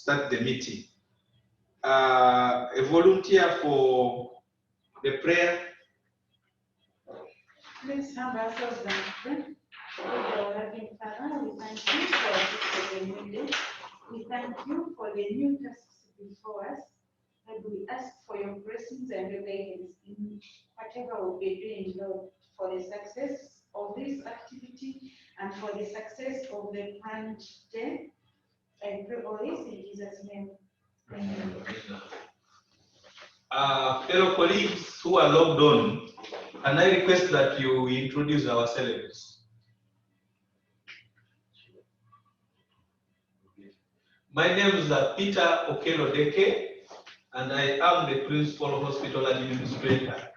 start the meeting. A volunteer for the prayer. Let's have ourselves down to pray. Our Heavenly Father, we thank you for the new day. We thank you for the new tasks before us. And we ask for your blessings and your guidance in whatever we'll be doing, Lord, for the success of this activity and for the success of the planned day. I pray all this in Jesus' name. Amen. Fellow colleagues who are logged on, can I request that you introduce our celebrities? My name is Peter Okelodeke, and I am the Principal Hospital Administrator.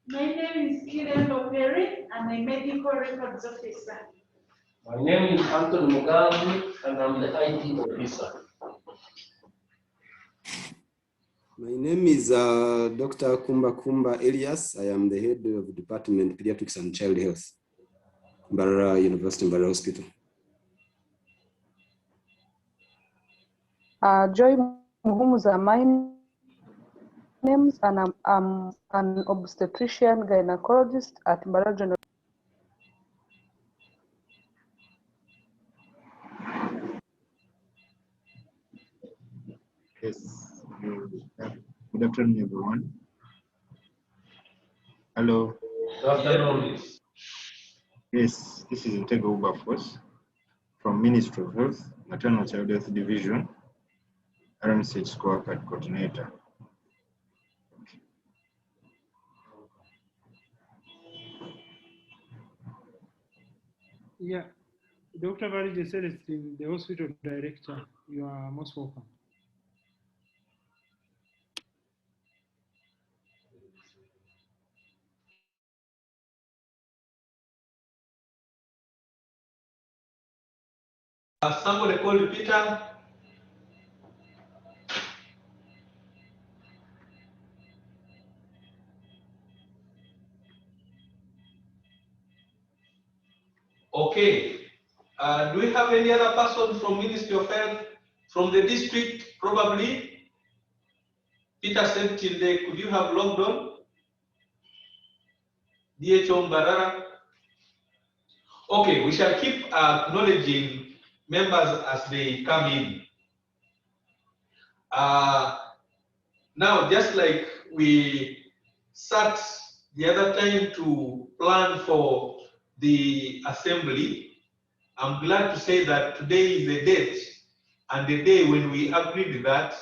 My name is Kiran Operi. I'm a medical records officer. My name is Anthony Mugambi, and I'm the IT officer. My name is Dr. Kumba Elias. I am the head of the Department Pediatrics and Child Health, Mbarara University Mbarara Hospital. Joy Muhumuza, my name, and I'm an obstetrician gynecologist at Mbarara General. Yes. Good afternoon, everyone. Hello. Good afternoon. Yes, this is Ntego Ubafos from Ministry of Health, Maternal Child Health Division, RMCH Scorecard Coordinator. Yeah, Dr. Varije Celestine, the hospital director, you are most welcome. Somebody call you Peter. Okay. Do we have any other person from Ministry of Health, from the district, probably? Peter said today, could you have logged on? DHO Mbarara. Okay, we shall keep acknowledging members as they come in. Now, just like we sat the other time to plan for the assembly, I'm glad to say that today is the date and the day when we agreed that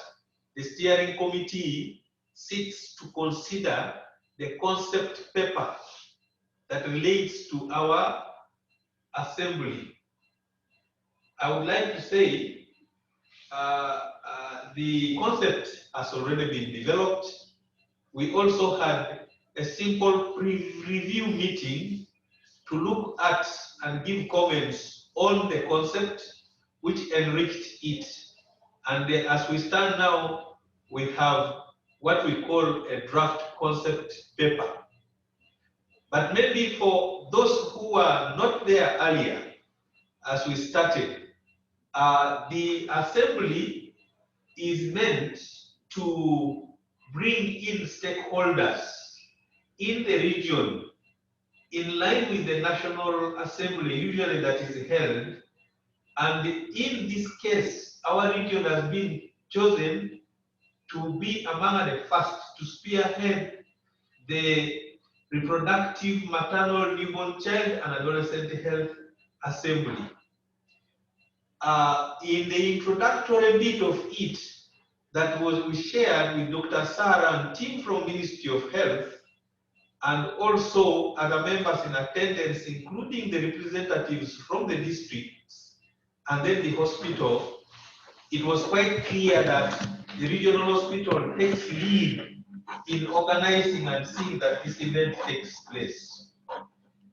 the steering committee sits to consider the concept paper that relates to our assembly. I would like to say the concept has already been developed. We also had a simple pre-review meeting to look at and give comments on the concept, which enriched it. And as we stand now, we have what we call a draft concept paper. But maybe for those who were not there earlier, as we started, the assembly is meant to bring in stakeholders in the region in line with the National Assembly, usually that is held. And in this case, our region has been chosen to be among the first to spearhead the Reproductive, Maternal, Newborn Child and Adolescent Health Assembly. In the introductory bit of it that we shared with Dr. Sarah and team from Ministry of Health, and also other members in attendance, including the representatives from the districts and then the hospital, it was quite clear that the regional hospital takes lead in organizing and seeing that this event takes place.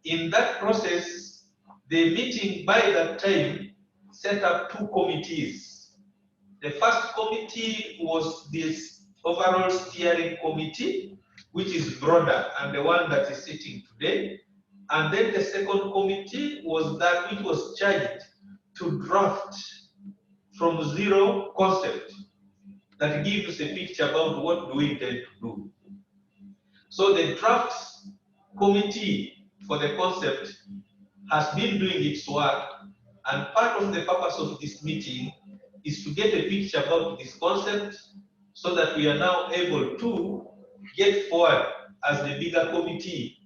In that process, the meeting by that time set up two committees. The first committee was this overall steering committee, which is broader and the one that is sitting today. And then the second committee was that which was charged to draft from zero concept that gives a picture about what do we intend to do. So the draft committee for the concept has been doing its work, and part of the purpose of this meeting is to get a picture about this concept so that we are now able to get forward as the bigger committee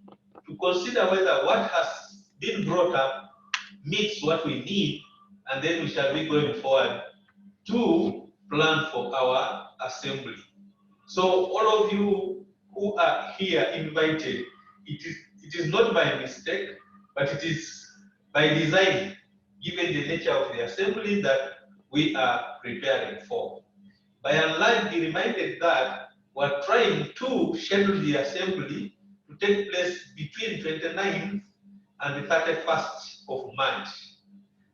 to consider whether what has been brought up meets what we need, and then we shall be going forward to plan for our assembly. So all of you who are here invited, it is not by mistake, but it is by design, given the nature of the assembly that we are preparing for. By and large, be reminded that we're trying to schedule the assembly to take place between 29th and the 31st of March.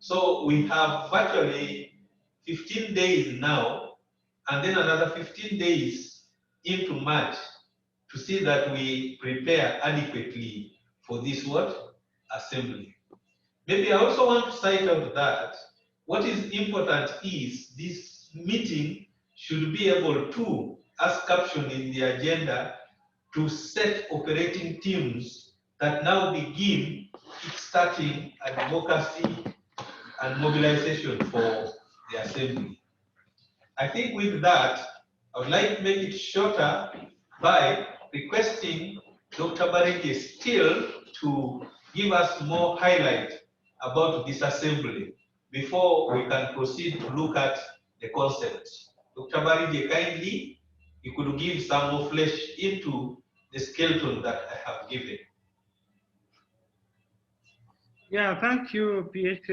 So we have virtually 15 days now, and then another 15 days into March to see that we prepare adequately for this what? Assembly. Maybe I also want to cite out that what is important is this meeting should be able to, as captioned in the agenda, to set operating teams that now begin starting advocacy and mobilization for the assembly. I think with that, I would like to make it shorter by requesting Dr. Barigi still to give us more highlight about this assembly before we can proceed to look at the concept. Dr. Barigi, kindly, you could give some more flesh into the skeleton that I have given. Yeah, thank you, PH,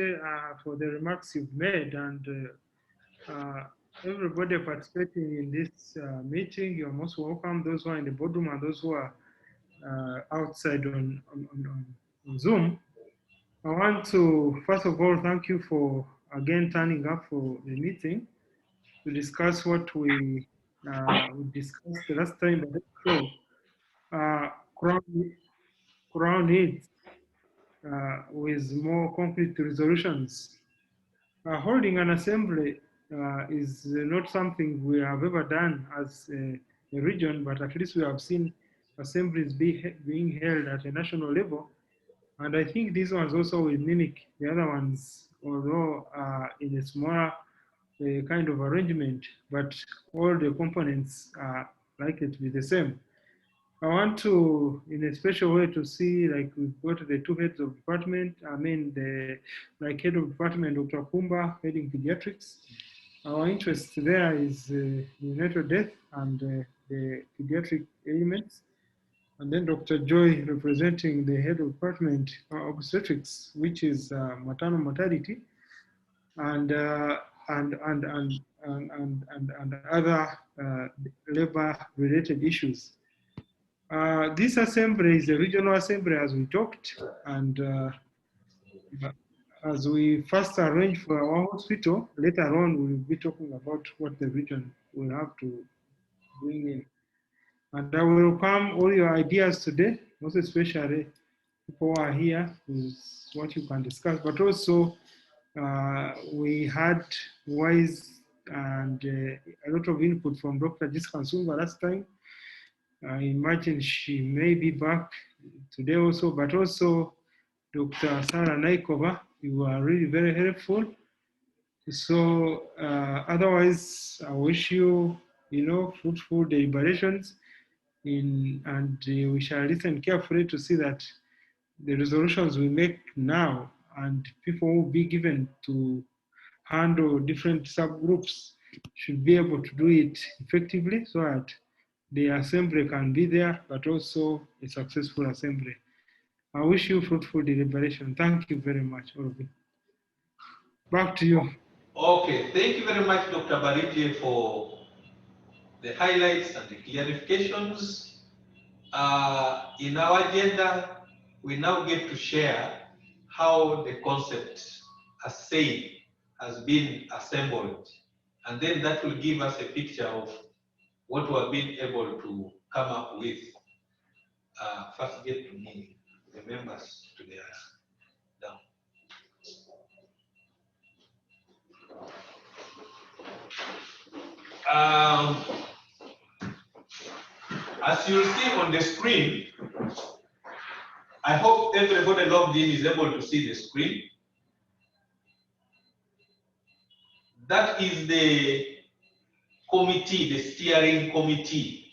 for the remarks you've made, and everybody participating in this meeting. You're most welcome. Those who are in the boardroom and those who are outside on Zoom. I want to, first of all, thank you for again turning up for the meeting to discuss what we discussed the last time, but also crown needs with more concrete resolutions. Holding an assembly is not something we have ever done as a region, but at least we have seen assemblies being held at a national level. And I think these ones also will mimic the other ones, although in a smaller kind of arrangement, but all the components are likely to be the same. I want to, in a special way, to see like we've got the two heads of department. I mean, the like head of department, Dr. Kumba, heading pediatrics. Our interest there is neonatal death and the pediatric elements. And then Dr. Joy representing the head of department obstetrics, which is maternal mortality, and other labor-related issues. This assembly is a regional assembly, as we talked, and as we first arrange for our hospital, later on we'll be talking about what the region will have to bring in. And I will welcome all your ideas today, most especially people who are here, is what you can discuss, but also we had wise and a lot of input from Dr. Jessica Nsumba last time. I imagine she may be back today also, but also Dr. Sarah Naikova, you are really very helpful. So otherwise, I wish you, fruitful deliberations and we shall listen carefully to see that the resolutions we make now and people will be given to handle different subgroups should be able to do it effectively so that the assembly can be there, but also a successful assembly. I wish you fruitful deliberation. Thank you very much, all of you. Back to you. Okay, thank you very much, Dr. Barigi, for the highlights and the clarifications. In our agenda, we now get to share how the concept, as said, has been assembled. And then that will give us a picture of what we have been able to come up with. First, get to move the members to their down. As you'll see on the screen, I hope everybody logged in is able to see the screen. That is the committee, the steering committee.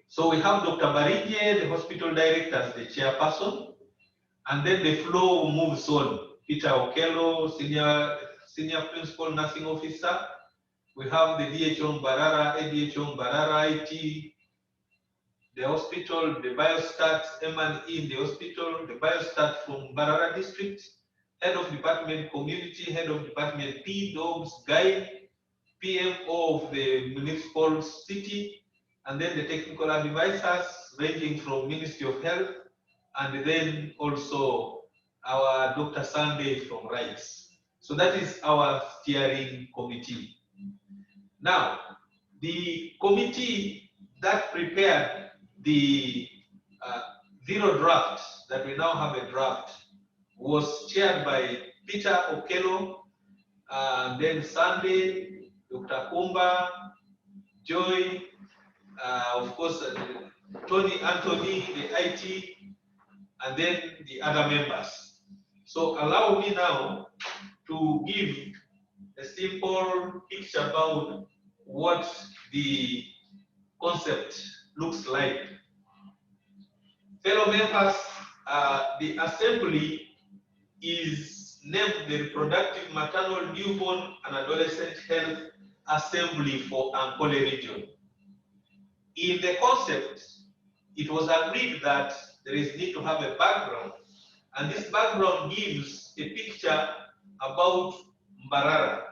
So we have Dr. Barije, the hospital director, as the chairperson, and then the flow moves on. Peter Okello, senior principal nursing officer. We have the DHO Mbarara, ADHO Mbarara, IT, the hospital, the biostat, M&E in the hospital, the biostat from Mbarara district, head of department community, head of department PDOGS, guide, PMO of the municipal city, and then the technical advisors ranging from Ministry of Health, and then also our Dr. Sunday from Rights. So that is our steering committee. Now, the committee that prepared the zero draft, that we now have a draft, was chaired by Peter Okello, then Sunday, Dr. Kumba, Joy, of course, Tony Anthony, the IT, and then the other members. So allow me now to give a simple picture about what the concept looks like. Fellow members, the assembly is named the Reproductive Maternal, Newborn and Adolescent Health Assembly for Ankole region. In the concept, it was agreed that there is need to have a background, and this background gives a picture about Mbarara.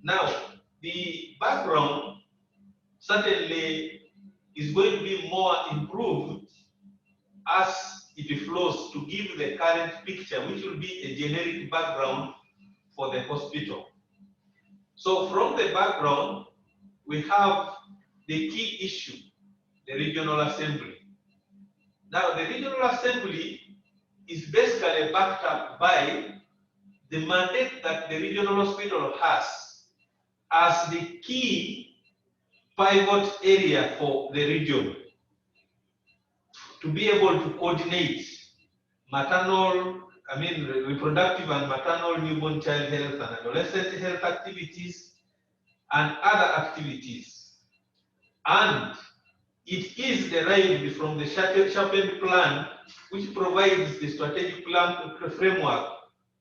Now, the background certainly is going to be more improved as it flows to give the current picture, which will be a generic background for the hospital. So from the background, we have the key issue, the regional assembly. Now, the regional assembly is basically backed up by the mandate that the regional hospital has as the key pivot area for the region to be able to coordinate maternal, reproductive and maternal, newborn child health and adolescent health activities and other activities. And it is derived from the sharpened plan, which provides the strategic plan framework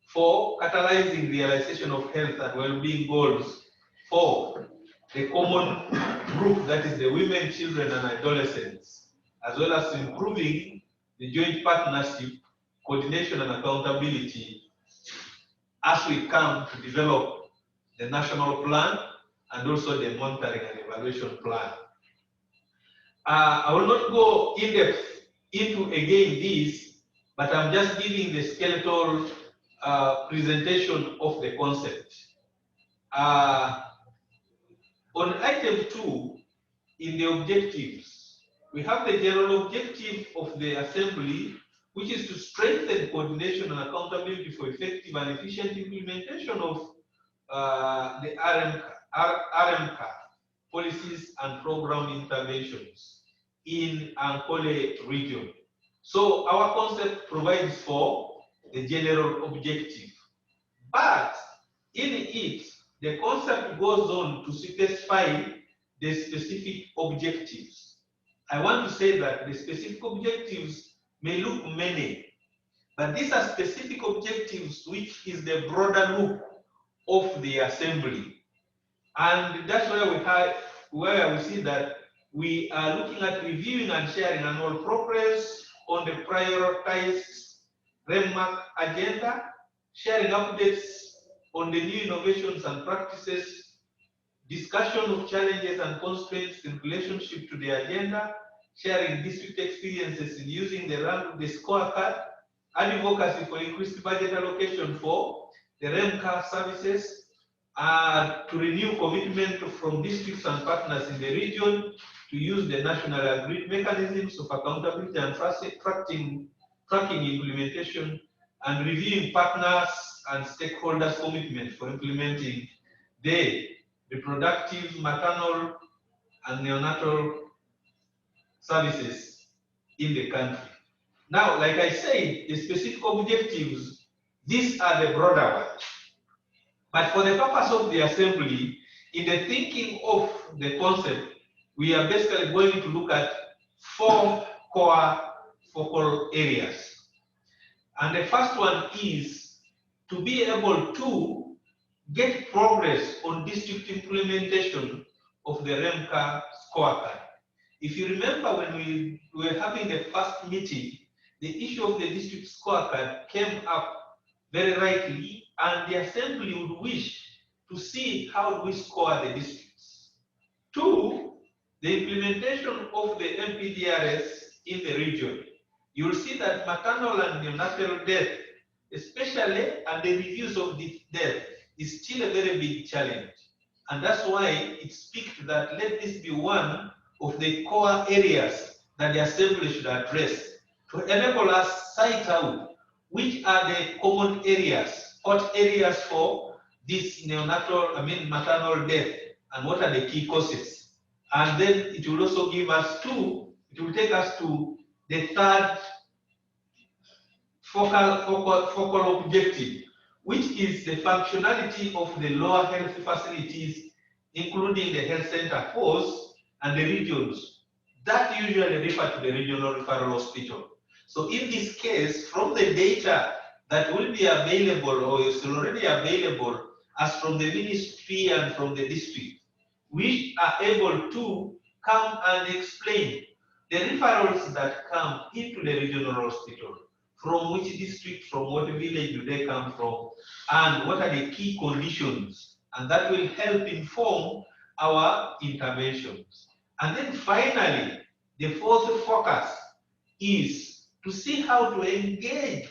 for catalyzing realization of health and well-being goals for the common group, that is the women, children, and adolescents, as well as improving the joint partnership, coordination, and accountability as we come to develop the national plan and also the monitoring and evaluation plan. I will not go in depth into again this, but I'm just giving the skeletal presentation of the concept. On item 2, in the objectives, we have the general objective of the assembly, which is to strengthen coordination and accountability for effective and efficient implementation of the RMCA policies and program interventions in Ankole region. So our concept provides for the general objective, but in it, the concept goes on to specify the specific objectives. I want to say that the specific objectives may look many, but these are specific objectives, which is the broader look of the assembly. And that's where we see that we are looking at reviewing and sharing annual progress on the prioritized REMAC agenda, sharing updates on the new innovations and practices, discussion of challenges and constraints in relationship to the agenda, sharing district experiences in using the scorecard, advocacy for increased budget allocation for the REMCA services, to renew commitment from districts and partners in the region to use the national agreed mechanisms of accountability and tracking implementation, and reviewing partners and stakeholders' commitment for implementing the reproductive, maternal, and neonatal services in the country. Now, like I said, the specific objectives, these are the broader ones. But for the purpose of the assembly, in the thinking of the concept, we are basically going to look at 4 core focal areas. And the first one is to be able to get progress on district implementation of the REMCA scorecard. If you remember when we were having the first meeting, the issue of the district scorecard came up very rightly, and the assembly would wish to see how we score the districts. 2, the implementation of the MPDRS in the region. You'll see that maternal and neonatal death, especially, and the reviews of this death, is still a very big challenge. And that's why it speaks that let this be one of the core areas that the assembly should address to enable us cite out which are the common areas, hot areas for this maternal death, and what are the key causes. And then it will also give us it will take us to the third focal objective, which is the functionality of the lower health facilities, including the health center force and the regions that usually refer to the regional referral hospital. So in this case, from the data that will be available or is already available as from the ministry and from the district, we are able to come and explain the referrals that come into the regional hospital. From which district, from what village do they come from, and what are the key conditions, and that will help inform our interventions. And then finally, the fourth focus is to see how to engage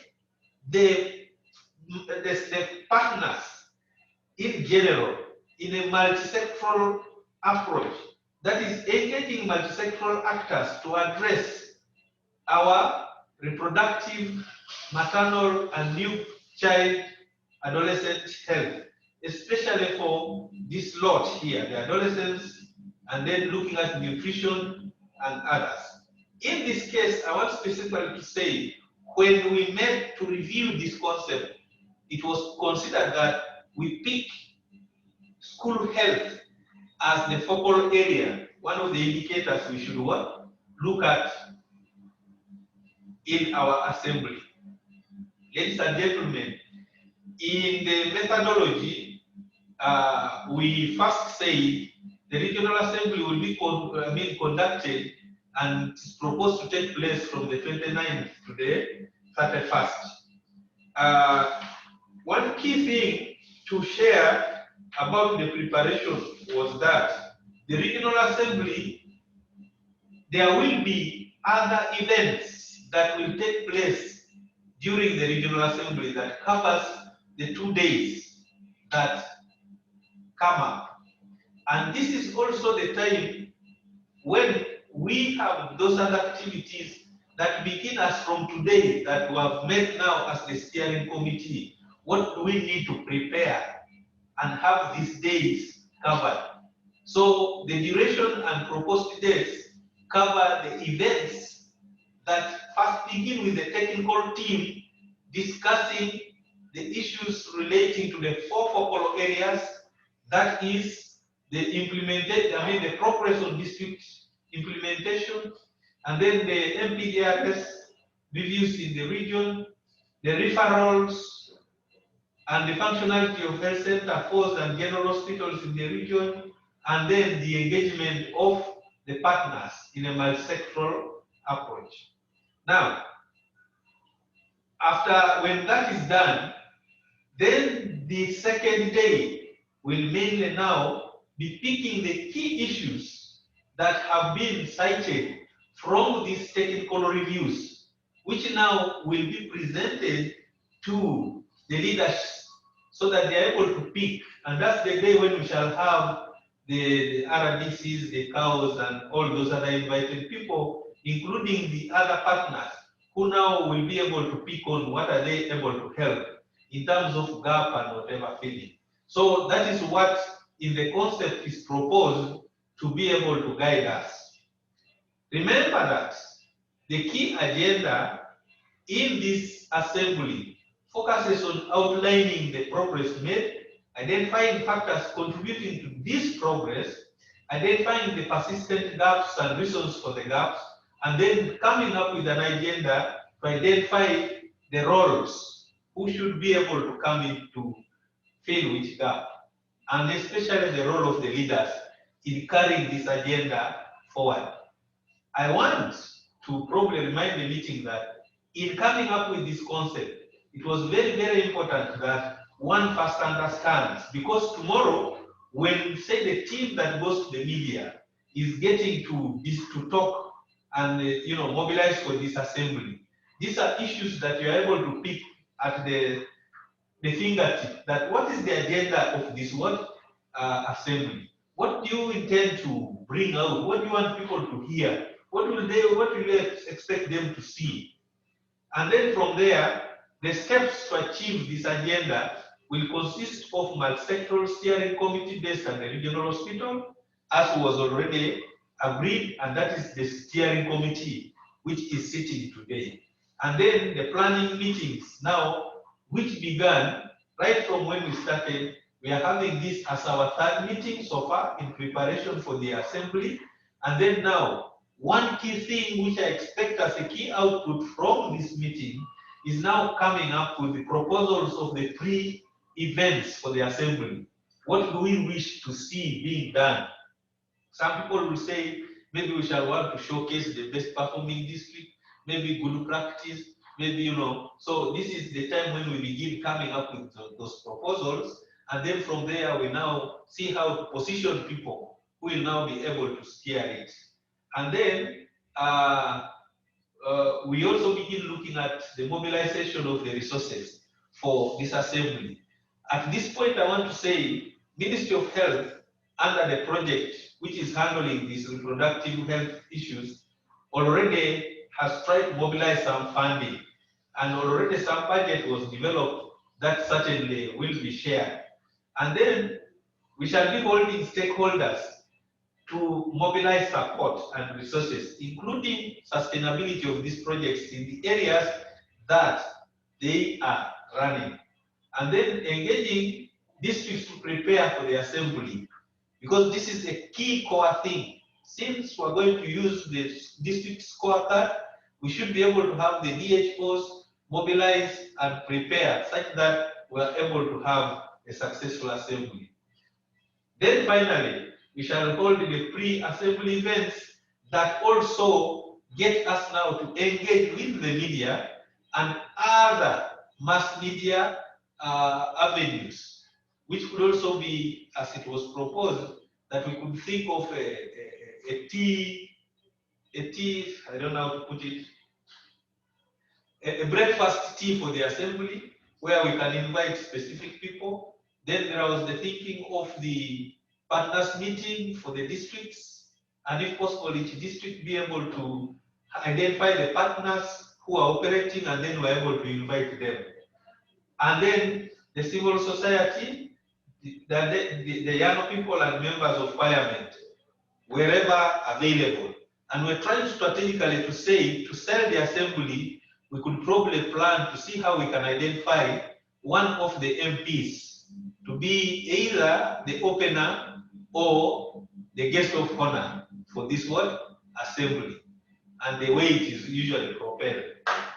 the partners in general in a multi-sectoral approach. That is engaging multi-sectoral actors to address our reproductive, maternal, and new child adolescent health, especially for this lot here, the adolescents, and then looking at nutrition and others. In this case, I want specifically to say, when we met to review this concept, it was considered that we pick school health as the focal area, one of the indicators we should look at in our assembly. Ladies and gentlemen, in the methodology, we first say the regional assembly will be conducted and is proposed to take place from the 29th to the 31st. One key thing to share about the preparation was that the regional assembly, there will be other events that will take place during the regional assembly that covers the 2 days that come up. And this is also the time when we have those other activities that begin as from today that we have met now as the steering committee. What do we need to prepare and have these days covered? So the duration and proposed dates cover the events that first begin with the technical team discussing the issues relating to the 4 focal areas, that is the the progress on district implementation, and then the MPDRS reviews in the region, the referrals, and the functionality of health center, force, and general hospitals in the region, and then the engagement of the partners in a multi-sectoral approach. Now, when that is done, then the second day will mainly now be picking the key issues that have been cited from these technical reviews, which now will be presented to the leaders so that they are able to pick. And that's the day when we shall have the RDCs, the cows, and all those other invited people, including the other partners, who now will be able to pick on what are they able to help in terms of gap and whatever feeling. So that is what in the concept is proposed to be able to guide us. Remember that the key agenda in this assembly focuses on outlining the progress made, identifying factors contributing to this progress, identifying the persistent gaps and reasons for the gaps, and then coming up with an agenda to identify the roles who should be able to come in to fill which gap, and especially the role of the leaders in carrying this agenda forward. I want to probably remind the meeting that in coming up with this concept, it was very, very important that one first understands, because tomorrow, when say the team that goes to the media is getting to talk and mobilize for this assembly, these are issues that you are able to pick at the fingertip. That what is the agenda of this assembly? What do you intend to bring out? What do you want people to hear? What will you expect them to see? And then from there, the steps to achieve this agenda will consist of multi-sectoral steering committee based on the regional hospital, as was already agreed, and that is the steering committee which is sitting today. And then the planning meetings now, which began right from when we started. We are having this as our third meeting so far in preparation for the assembly. And then now, one key thing which I expect as a key output from this meeting is now coming up with the proposals of the pre-events for the assembly. What do we wish to see being done? Some people will say, maybe we shall want to showcase the best performing district, maybe good practice, maybe, so this is the time when we begin coming up with those proposals. And then from there, we now see how to position people who will now be able to steer it. And then we also begin looking at the mobilization of the resources for this assembly. At this point, I want to say, Ministry of Health, under the project which is handling these reproductive health issues, already has tried to mobilize some funding, and already some budget was developed that certainly will be shared. And then we shall be holding stakeholders to mobilize support and resources, including sustainability of these projects in the areas that they are running. And then engaging districts to prepare for the assembly, because this is a key core thing. Since we're going to use the district scorecard, we should be able to have the DHOs mobilize and prepare such that we're able to have a successful assembly. Then finally, we shall hold the pre-assembly events that also get us now to engage with the media and other mass media avenues, which could also be, as it was proposed, that we could think of a tea, I don't know how to put it, a breakfast tea for the assembly, where we can invite specific people. Then there was the thinking of the partners meeting for the districts, and if possible, each district be able to identify the partners who are operating, and then we're able to invite them. And then the civil society, the young people and members of parliament, wherever available. And we're trying strategically to say, to sell the assembly, we could probably plan to see how we can identify one of the MPs to be either the opener or the guest of honor for this assembly, and the way it is usually propelled.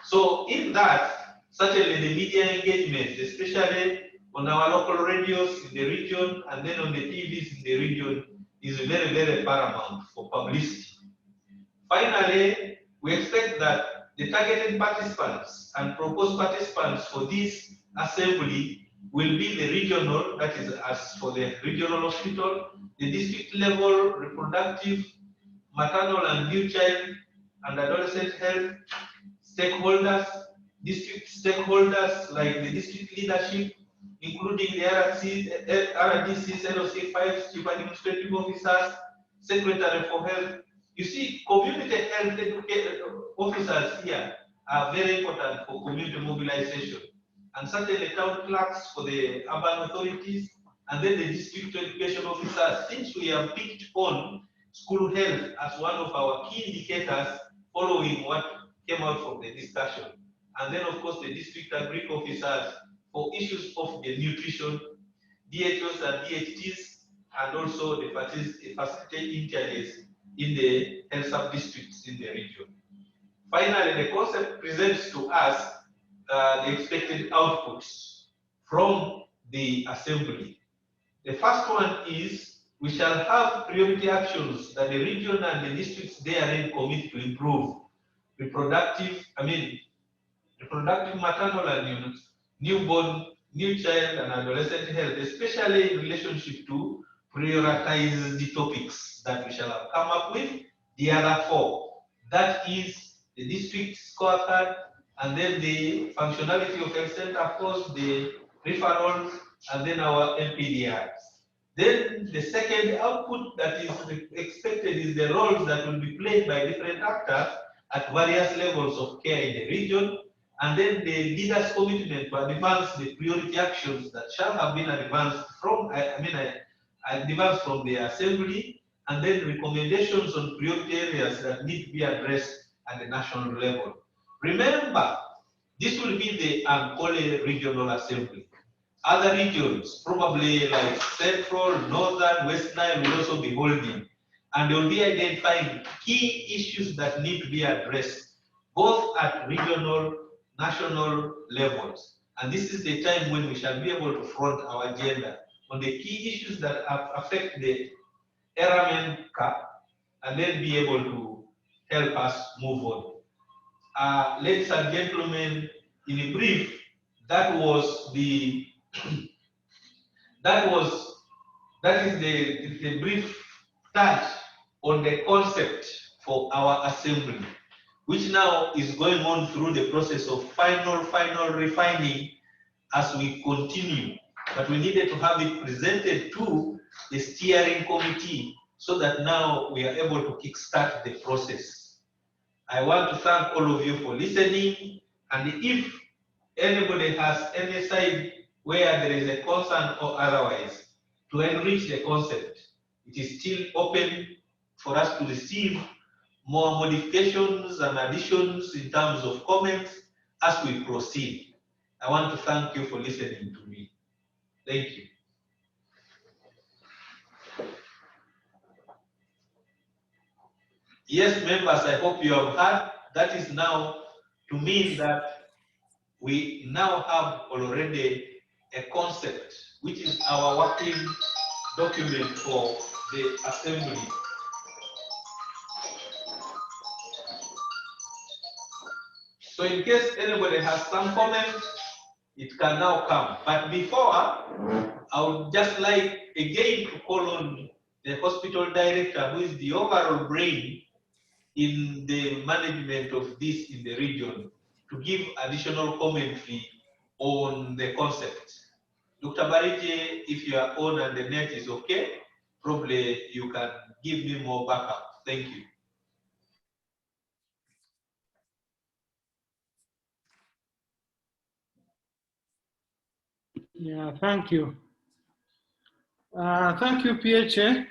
So in that, certainly the media engagement, especially on our local radios in the region and then on the TVs in the region, is very, very paramount for publicity. Finally, we expect that the targeted participants and proposed participants for this assembly will be the regional, that is as for the regional hospital, the district level reproductive, maternal and new child and adolescent health stakeholders, district stakeholders like the district leadership, including the RDCs, LOC5s, chief administrative officers, secretary for health. You see, community health officers here are very important for community mobilization. And certainly town clerks for the urban authorities, and then the district education officers, since we have picked on school health as one of our key indicators following what came out from the discussion. And then, of course, the district agri officers for issues of the nutrition, DHOs and DHTs, and also the facility interns in the health sub-districts in the region. Finally, the concept presents to us the expected outputs from the assembly. The first one is we shall have priority actions that the region and the districts therein commit to improve reproductive maternal and newborn, new child and adolescent health, especially in relationship to prioritized topics that we shall have come up with. The other four, that is the district scorecard, and then the functionality of health center, of course, the referrals, and then our NPDRs. Then the second output that is expected is the roles that will be played by different actors at various levels of care in the region, and then the leaders' commitment to advance the priority actions that shall have been advanced from, advanced from the assembly, and then recommendations on priority areas that need to be addressed at the national level. Remember, this will be the Ankole Regional Assembly. Other regions, probably like Central, Northern, West Nile, will also be holding, and they will be identifying key issues that need to be addressed, both at regional, national levels. And this is the time when we shall be able to front our agenda on the key issues that affect the airmen cap, and then be able to help us move on. Ladies and gentlemen, in a brief, that is the brief touch on the concept for our assembly, which now is going on through the process of final refining as we continue. But we needed to have it presented to the steering committee so that now we are able to kickstart the process. I want to thank all of you for listening, and if anybody has any side where there is a concern or otherwise to enrich the concept, it is still open for us to receive more modifications and additions in terms of comments as we proceed. I want to thank you for listening to me. Thank you. Yes, members, I hope you have heard. That is now to mean that we now have already a concept, which is our working document for the assembly. So in case anybody has some comments, it can now come. But before, I would just like again to call on the hospital director, who is the overall brain in the management of this in the region, to give additional commentary on the concept. Dr. Barije, if you are on and the net is okay, probably you can give me more backup. Thank you. Yeah, thank you. Thank you, PHA.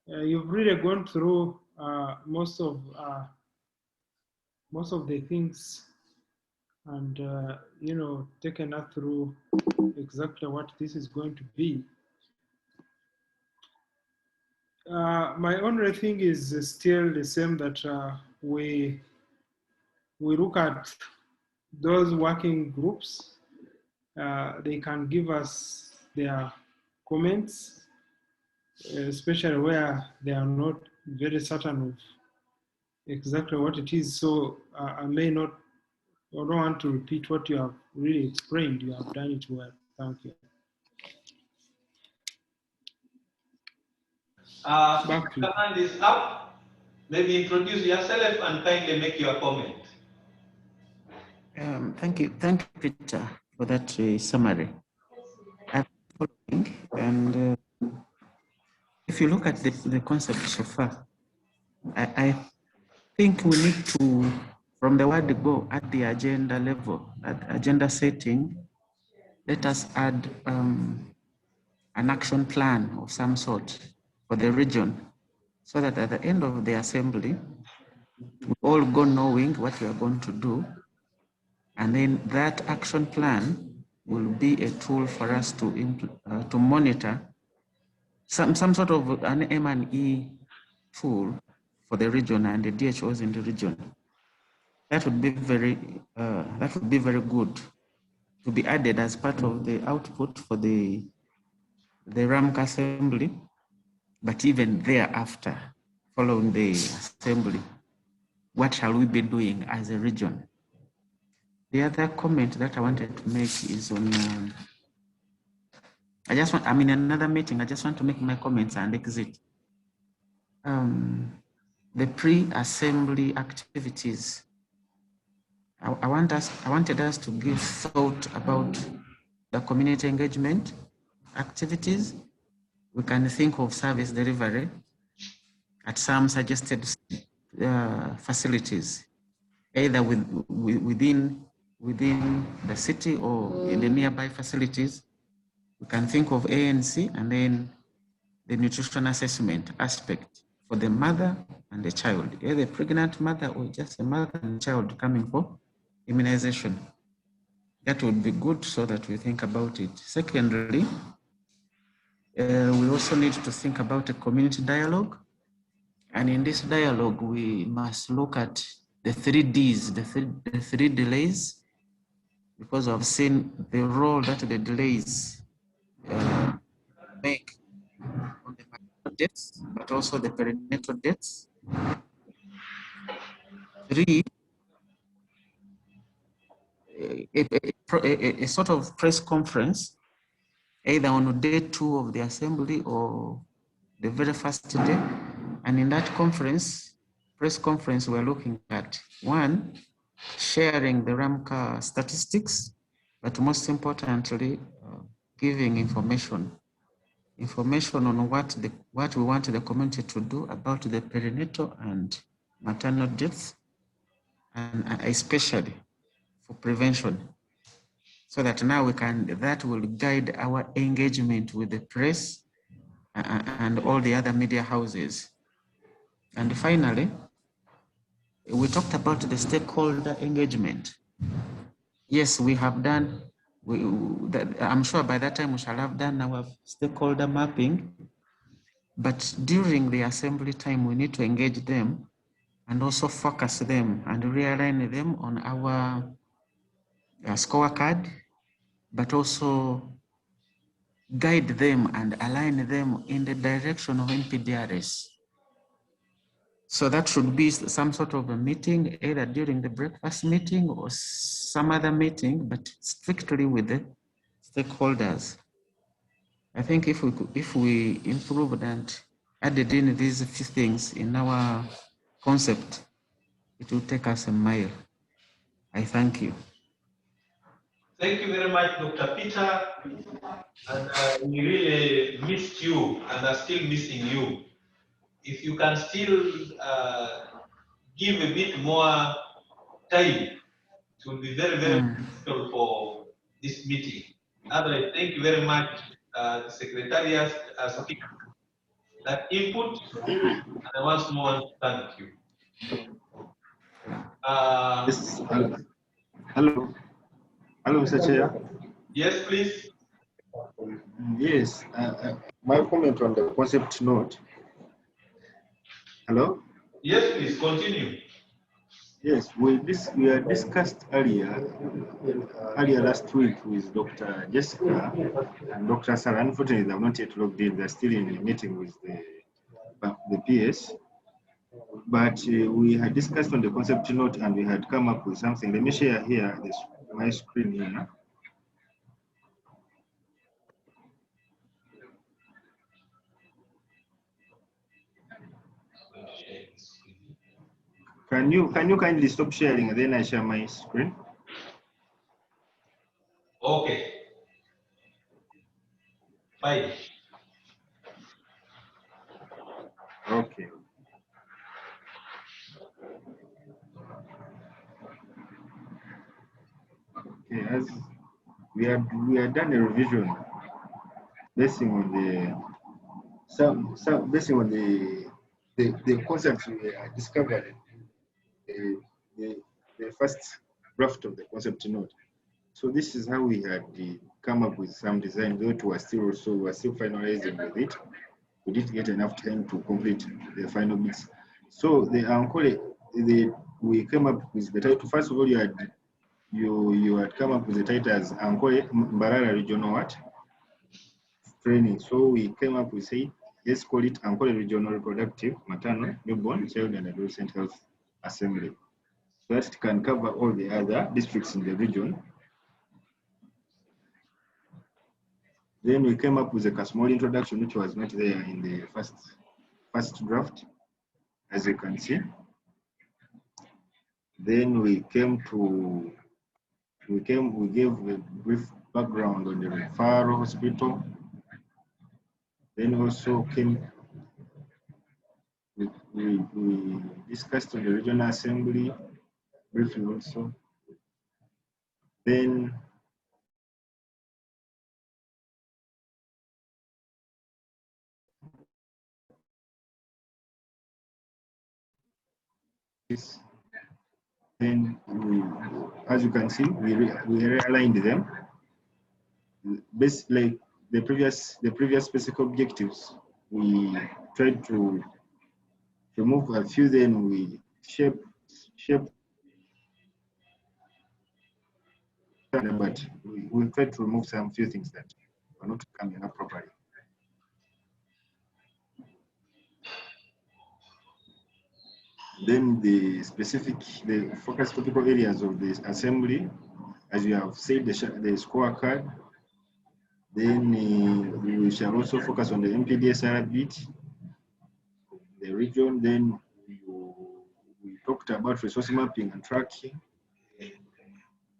You've really gone through most of the things, and taken us through exactly what this is going to be. My only thing is still the same, that we look at those working groups. They can give us their comments, especially where they are not very certain of exactly what it is. So I don't want to repeat what you have really explained. You have done it well. Thank you. The hand is up. Maybe introduce yourself and kindly make your comment. Thank you, Peter, for that summary. I'm following, and if you look at the concept so far, I think we need to, from the word go, at the agenda level, at agenda setting, let us add an action plan of some sort for the region, so that at the end of the assembly, we all go knowing what we are going to do, and then that action plan will be a tool for us to monitor some sort of an M&E tool for the region and the DHOs in the region. That would be very good to be added as part of the output for the RAMC assembly, but even thereafter, following the assembly, what shall we be doing as a region? The other comment that I wanted to make is on, I'm in another meeting, I just want to make my comments and exit. The pre-assembly activities, I wanted us to give thought about the community engagement activities. We can think of service delivery at some suggested facilities, either within the city or in the nearby facilities. We can think of ANC and then the nutrition assessment aspect for the mother and the child, either a pregnant mother or just a mother and child coming for immunization. That would be good so that we think about it. Secondly, we also need to think about a community dialogue. And in this dialogue, we must look at the 3Ds, the three delays, because I've seen the role that the delays make on the maternal deaths, but also the perinatal deaths. 3, a sort of press conference, either on day 2 of the assembly or the very first day. And in that press conference, we're looking at 1, sharing the RAMCA statistics, but most importantly, giving information on what we want the community to do about the perinatal and maternal deaths, and especially for prevention, so that now that will guide our engagement with the press and all the other media houses. And finally, we talked about the stakeholder engagement. Yes, we have done, I'm sure by that time we shall have done our stakeholder mapping, but during the assembly time, we need to engage them and also focus them and realign them on our scorecard, but also guide them and align them in the direction of NPDRS. So that should be some sort of a meeting, either during the breakfast meeting or some other meeting, but strictly with the stakeholders. I think if we improved and added in these few things in our concept, it will take us a mile. I thank you. Thank you very much, Dr. Peter. And we really missed you and are still missing you. If you can still give a bit more time, it will be very, very useful for this meeting. Otherwise, thank you very much, the Secretariat, that input, and I once more thank you. Hello, Mr. Chair. Yes, please. Yes, my comment on the concept note. Hello? Yes, please, continue. Yes, we had discussed earlier last week with Dr. Jessica and Dr. Sarah. Unfortunately, they have not yet logged in. They're still in a meeting with the PS. But we had discussed on the concept note and we had come up with something. Let me share here my screen here. Can you kindly stop sharing and then I share my screen? Okay. Fine. Okay. Okay, as we had done a revision. basing on the concepts we discovered, the first draft of the concept note. So this is how we had come up with some design, though we were still finalizing with it. We didn't get enough time to complete the final bits. So the Ankole, we came up with the title. First of all, you had come up with the title as Ankole Mbarara Regional what? Training. So we came up with say, let's call it Ankole Regional Reproductive, Maternal, Newborn, Child and Adolescent Health Assembly. So that it can cover all the other districts in the region. Then we came up with a small introduction, which was not there in the first draft, as you can see. Then we gave a brief background on the referral hospital. Then also we discussed on the regional assembly briefly also. Then as you can see, we realigned them. Based like the previous basic objectives, we tried to remove a few. Then we shape, but we tried to remove some few things that are not coming up properly. Then the focus topical areas of the assembly, as you have said, the scorecard. Then we shall also focus on the MPDSR bit, the region. Then we talked about resource mapping and tracking.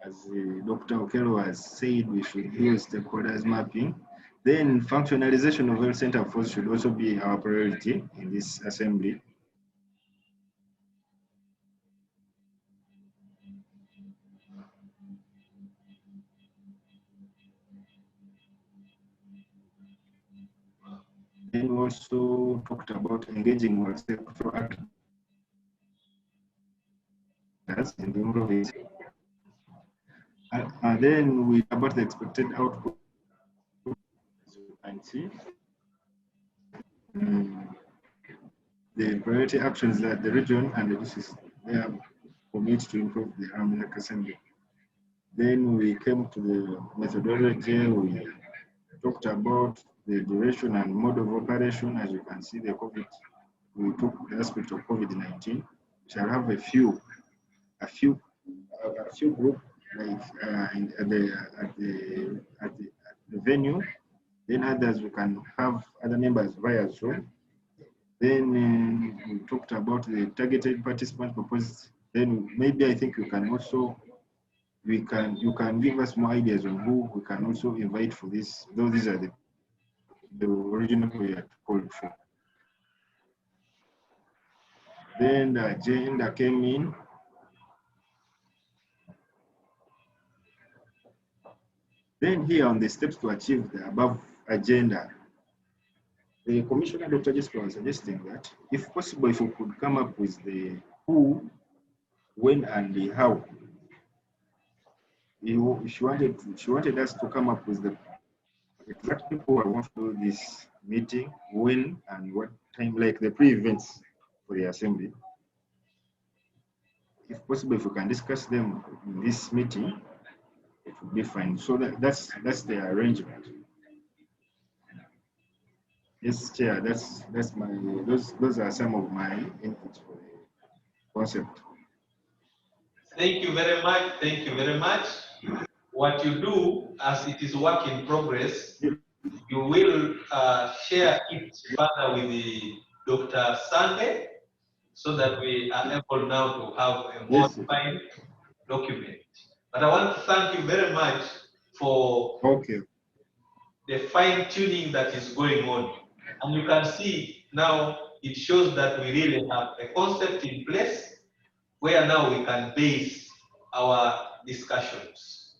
As Dr. Okello has said, we should use stakeholders mapping. Then functionalization of health center force should also be our priority in this assembly. Then also talked about engaging with sectoral actors in the province. And then we about the expected output, as you can see. The priority actions that the region and the district have commit to improve the Army Assembly. Then we came to the methodology. We talked about the duration and mode of operation. As you can see, we took the aspect of COVID-19. We shall have a few group like at the venue. Then others we can have other members via Zoom. Then we talked about the targeted participant proposed. Then maybe I think you can give us more ideas on who we can also invite for this, though these are the original we had called for. Then the agenda came in. Then here on the steps to achieve the above agenda, the Commissioner Dr. Jessica was suggesting that if possible, if we could come up with the who, when, and the how. She wanted us to come up with the exact people who want to do this meeting, when and what time, like the pre-events for the assembly. If possible, if we can discuss them in this meeting, it would be fine. So that's the arrangement. Yes, Chair. That's my those are some of my inputs for the concept. Thank you very much. Thank you very much. What you do, as it is work in progress, you will share it further with the Dr. Sunday, so that we are able now to have a more defined document. But I want to thank you very much for the fine tuning that is going on. And you can see now it shows that we really have a concept in place where now we can base our discussions.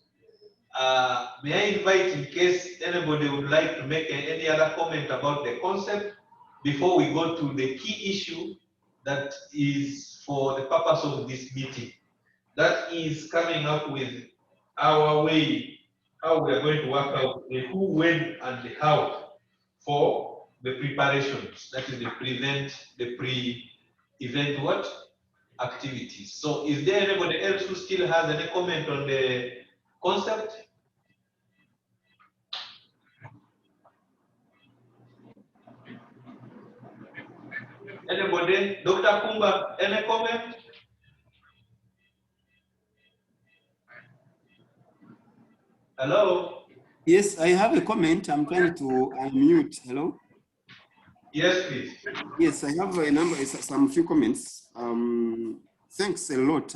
May I invite, in case anybody would like to make any other comment about the concept before we go to the key issue that is for the purpose of this meeting. That is coming up with our way, how we are going to work out the who, when, and the how for the preparations. That is the pre-event what? Activities. So is there anybody else who still has any comment on the concept? Anybody? Dr. Kumba, any comment? Hello? Yes, I have a comment. I'm trying to unmute. Hello? Yes, please. Yes, I have a number, some few comments. Thanks a lot,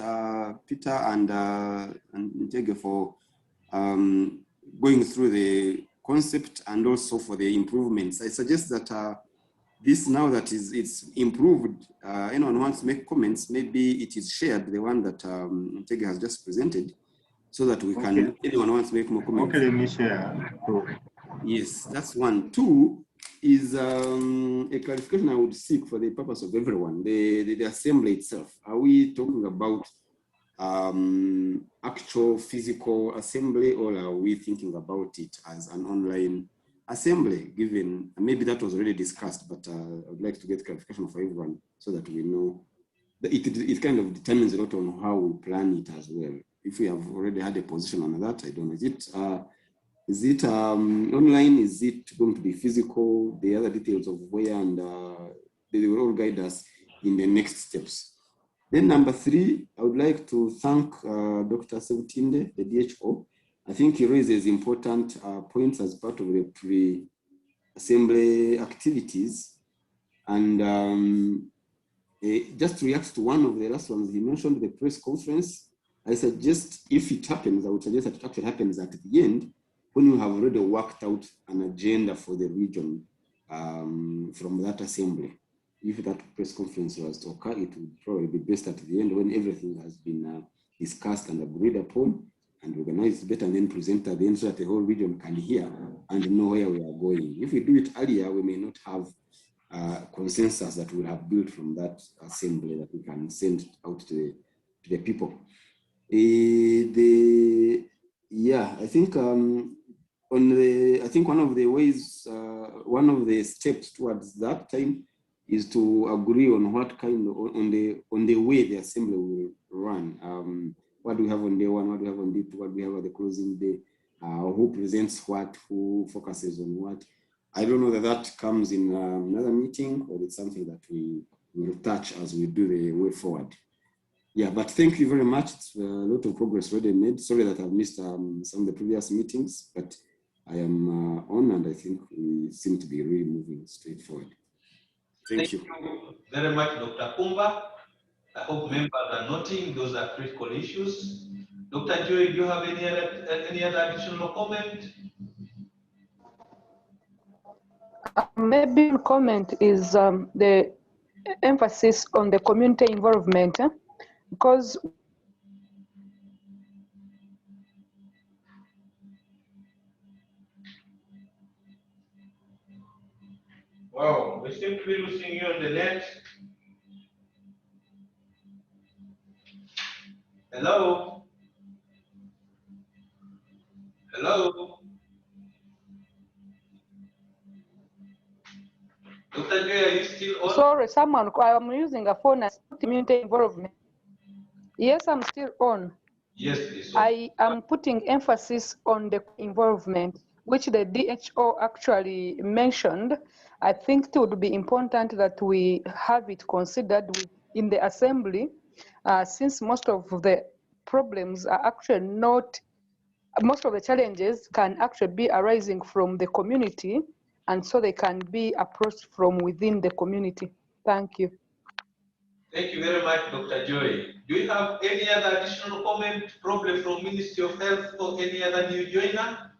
Peter and Ntege, for going through the concept and also for the improvements. I suggest that this, now that it's improved, anyone wants to make comments, maybe it is shared, the one that Ntege has just presented, so that we can, anyone wants to make more comments. Okay, let me share. Yes, that's one. Two is a clarification I would seek for the purpose of everyone, the assembly itself. Are we talking about actual physical assembly, or are we thinking about it as an online assembly, given, maybe that was already discussed, but I would like to get clarification for everyone so that we know that it kind of determines a lot on how we plan it as well. If we have already had a position on that, I don't know. Is it online? Is it going to be physical? The other details of where, and they will all guide us in the next steps. Then number three, I would like to thank Dr. Sebutinde, the DHO. I think he raises important points as part of the pre-assembly activities. And just to react to one of the last ones, he mentioned the press conference. I suggest, if it happens, I would suggest that it actually happens at the end, when you have already worked out an agenda for the region from that assembly. If that press conference was to occur, it would probably be best at the end, when everything has been discussed and agreed upon and organized better, and then present at the end so that the whole region can hear and know where we are going. If we do it earlier, we may not have consensus that we'll have built from that assembly that we can send out to the people. I think I think one of the ways, one of the steps towards that time is to agree on what kind of, on the way the assembly will run. What do we have on day one? What do we have on day two? What do we have at the closing day? Who presents what? Who focuses on what? I don't know that comes in another meeting, or it's something that we will touch as we do the way forward. Yeah, but thank you very much. It's a lot of progress already made. Sorry that I've missed some of the previous meetings, but I am on, and I think we seem to be really moving straight forward. Thank you very much, Dr. Kumba. I hope members are noting those are critical issues. Dr. Joy, do you have any other additional comment? Maybe one comment is the emphasis on the community involvement, because Wow, we seem to be losing you on the net. Hello? Hello? Dr. Joy, are you still on? sorry, I'm using a phone as community involvement. Yes, I'm still on. Yes, please. I am putting emphasis on the involvement, which the DHO actually mentioned. I think it would be important that we have it considered in the assembly, since most of the problems are actually not, most of the challenges can actually be arising from the community, and so they can be approached from within the community. Thank you. Thank you very much, Dr. Joy. Do you have any other additional comment, probably from Ministry of Health or any other new joiner?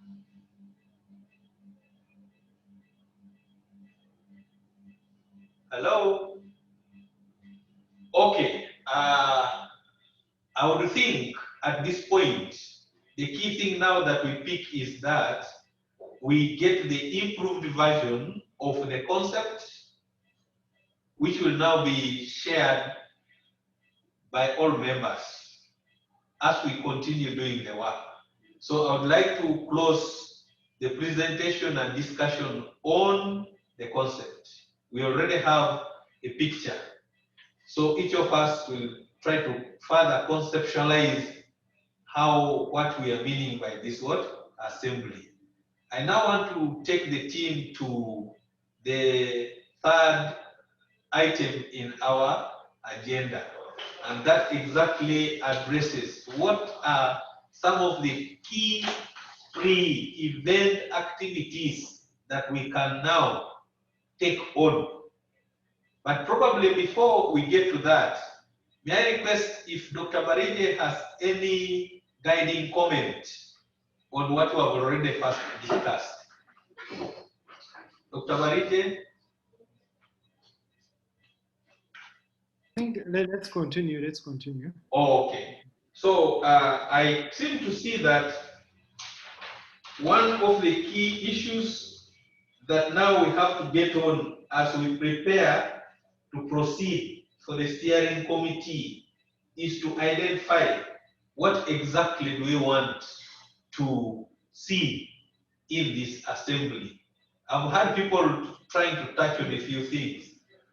Hello? Okay. I would think at this point, the key thing now that we pick is that we get the improved version of the concept, which will now be shared by all members as we continue doing the work. So I would like to close the presentation and discussion on the concept. We already have a picture. So each of us will try to further conceptualize what we are meaning by this word, assembly. I now want to take the team to the third item in our agenda, and that exactly addresses what are some of the key pre-event activities that we can now take on. But probably before we get to that, may I request if Dr. Baride has any guiding comment on what we have already first discussed. Dr. Baride? I think let's continue. Oh, okay. So I seem to see that one of the key issues that now we have to get on as we prepare to proceed for the steering committee is to identify what exactly do we want to see in this assembly. I've had people trying to touch on a few things.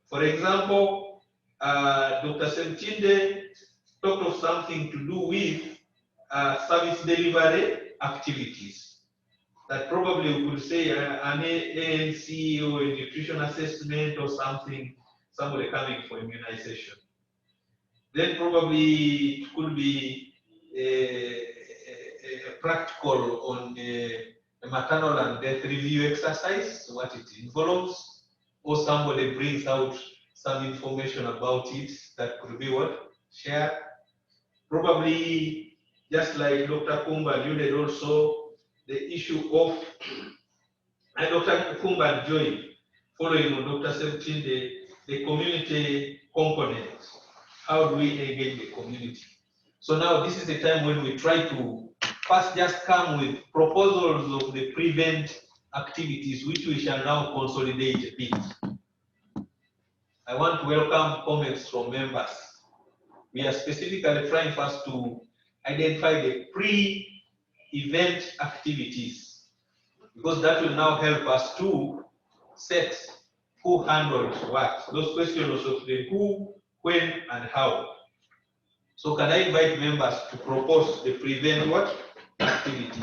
For example, Dr. Semtinde talked of something to do with service delivery activities. That probably we could say an ANC or a nutrition assessment or something, somebody coming for immunization. Then probably it could be a practical on a maternal and death review exercise, what it involves, or somebody brings out some information about it that could be what? Shared. Probably, just like Dr. Kumba alluded also, the issue of, and Dr. Kumba joined, following on Dr. 17, the community component. How do we engage the community? So now this is the time when we try to first just come with proposals of the prevent activities, which we shall now consolidate a bit. I want to welcome comments from members. We are specifically trying first to identify the pre-event activities, because that will now help us to set who handles what. Those questions of the who, when, and how. So can I invite members to propose the prevent what activities?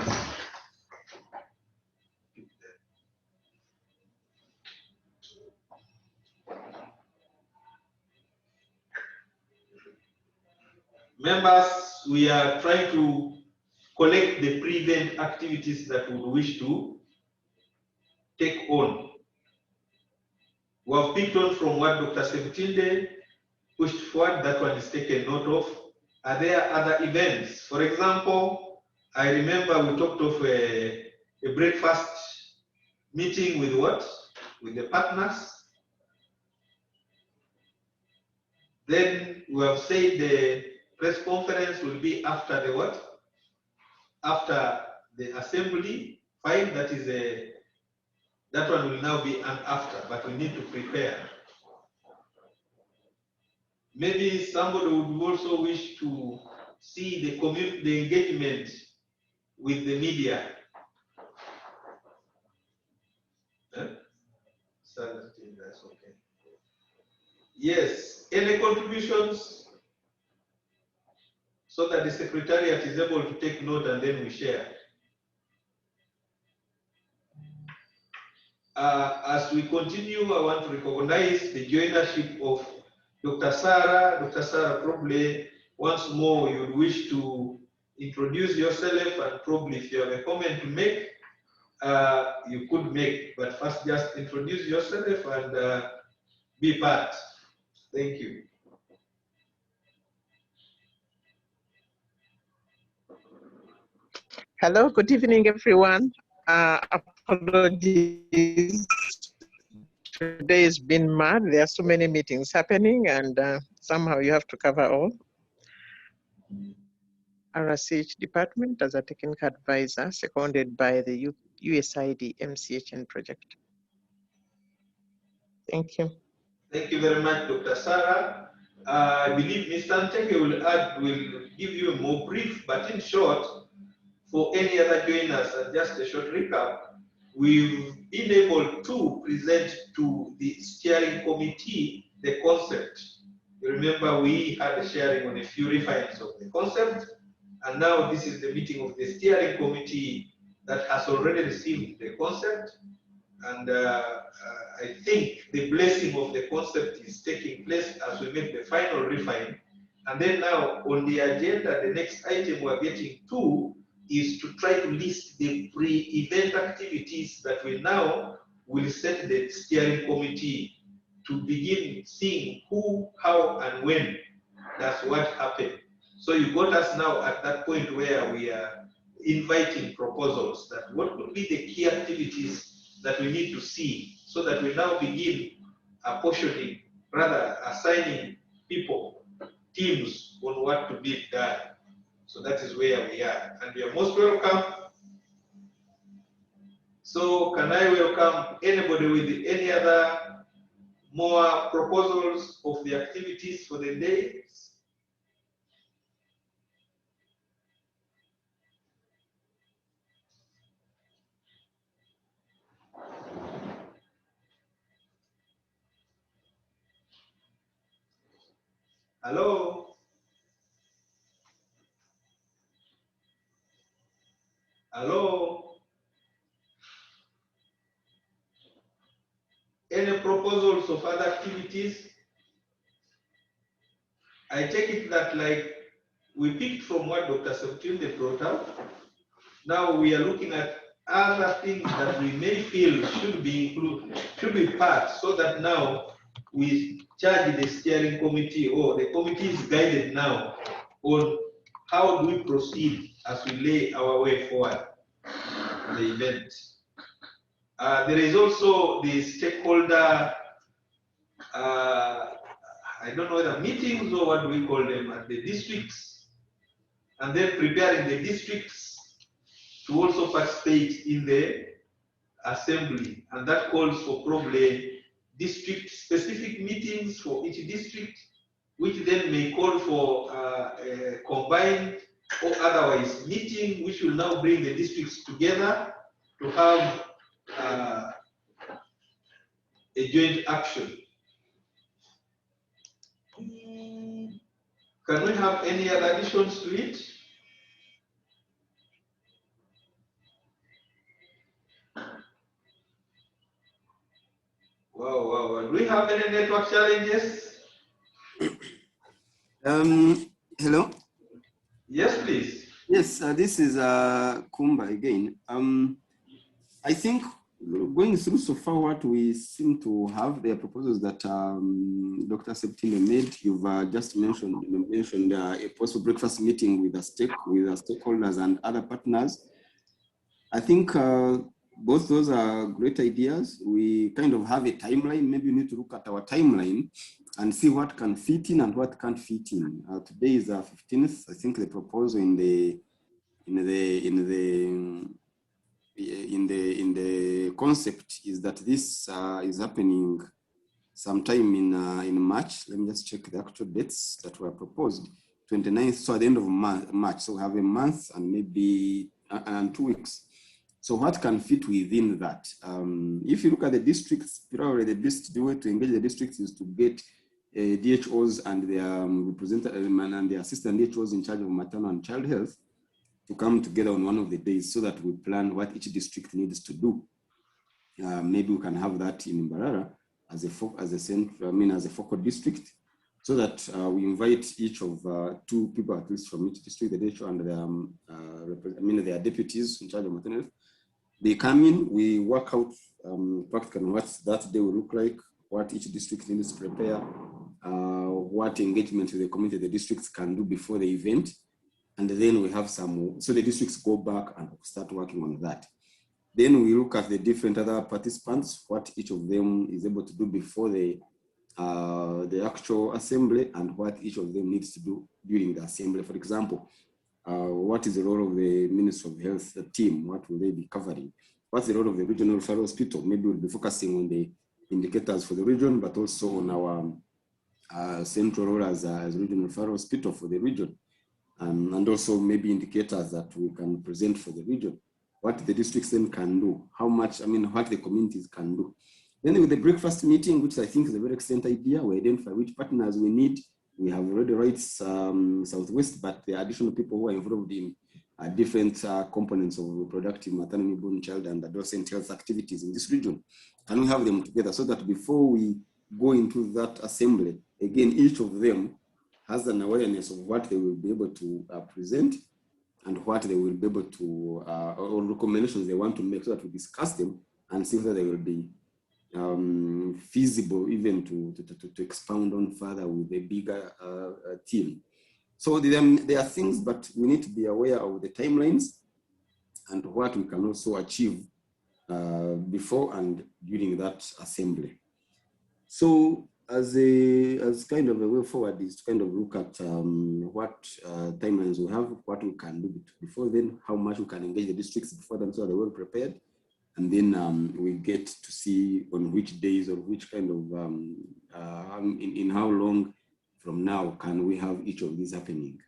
Members, we are trying to collect the prevent activities that we wish to take on. We have picked on from what Dr. Semtinde pushed forward, that one is taken note of. Are there other events? For example, I remember we talked of a breakfast meeting with what? With the partners. Then we have said the press conference will be after the what? After the assembly. Fine, that is that one will now be an after, but we need to prepare. Maybe somebody would also wish to see the community, the engagement with the media. That's okay. Yes, any contributions so that the Secretariat is able to take note and then we share. As we continue, I want to recognize the joinership of Dr. Sarah. Dr. Sarah, probably once more you would wish to introduce yourself, and probably if you have a comment to make, you could make, but first just introduce yourself and be part. Thank you. Hello, good evening, everyone. Apologies. Today has been mad. There are so many meetings happening, and somehow you have to cover all. RCH department as a technical advisor, seconded by the USAID MCHN project. Thank you. Thank you very much, Dr. Sarah. I believe Mr. Anteke will give you a more brief, but in short, for any other joiners, just a short recap, we've been able to present to the steering committee the concept. You remember we had a sharing on a few refines of the concept, and now this is the meeting of the steering committee that has already received the concept. And I think the blessing of the concept is taking place as we make the final refine. And then now on the agenda, the next item we're getting to is to try to list the pre-event activities that we now will set the steering committee to begin seeing who, how, and when. That's what happened. So you got us now at that point where we are inviting proposals that what would be the key activities that we need to see, so that we now begin apportioning, rather assigning people, teams on what to be done. So that is where we are, and you are most welcome. So can I welcome anybody with any other more proposals of the activities for the day? Hello? Hello? Any proposals of other activities? I take it that like we picked from what Dr. Septilde brought out. Now we are looking at other things that we may feel should be included, should be part, so that now we charge the steering committee, or the committee is guided now on how do we proceed as we lay our way forward to the event. There is also the stakeholder, I don't know whether meetings or what do we call them, at the districts, and then preparing the districts to also participate in the assembly, and that calls for probably district-specific meetings for each district, which then may call for a combined or otherwise meeting, which will now bring the districts together to have a joint action. Can we have any other additions to it? Wow. Do we have any network challenges? Hello? Yes, please. Yes, this is Kumba again. I think going through so far what we seem to have, the proposals that Dr. Septilde made, you've just mentioned a possible breakfast meeting with the stakeholders and other partners. I think both those are great ideas. We kind of have a timeline. Maybe we need to look at our timeline and see what can fit in and what can't fit in. Today is the 15th. I think the proposal in the concept is that this is happening sometime in March. Let me just check the actual dates that were proposed. 29th, so at the end of March. So we have a month and maybe 2 weeks. So what can fit within that? If you look at the districts, probably the best way to engage the districts is to get DHOs and their representatives and their assistant DHOs in charge of maternal and child health to come together on one of the days so that we plan what each district needs to do. Maybe we can have that in Mbarara as a focal district, so that we invite each of 2 people at least from each district, the DHO and their deputies in charge of maternal health. They come in, we work out practically what that day will look like, what each district needs to prepare, what engagement with the community the districts can do before the event. And then we have so the districts go back and start working on that. Then we look at the different other participants, what each of them is able to do before the actual assembly and what each of them needs to do during the assembly. For example, what is the role of the Ministry of Health team? What will they be covering? What's the role of the regional referral hospital? Maybe we'll be focusing on the indicators for the region, but also on our central role as regional referral hospital for the region. And also maybe indicators that we can present for the region. What the districts then can do, how much, what the communities can do. Then with the breakfast meeting, which I think is a very excellent idea, we identify which partners we need. We have already rights Southwest, but the additional people who are involved in different components of reproductive, maternity, born child, and adolescent health activities in this region. And we have them together so that before we go into that assembly, again, each of them has an awareness of what they will be able to present and what they will be able to, or recommendations they want to make, so that we discuss them and see whether they will be feasible even to expound on further with a bigger team. So there are things, but we need to be aware of the timelines and what we can also achieve before and during that assembly. So as kind of a way forward is to kind of look at what timelines we have, what we can do before then, how much we can engage the districts before them so they're well prepared. And then we get to see on which days or which kind of, in how long from now can we have each of these happening.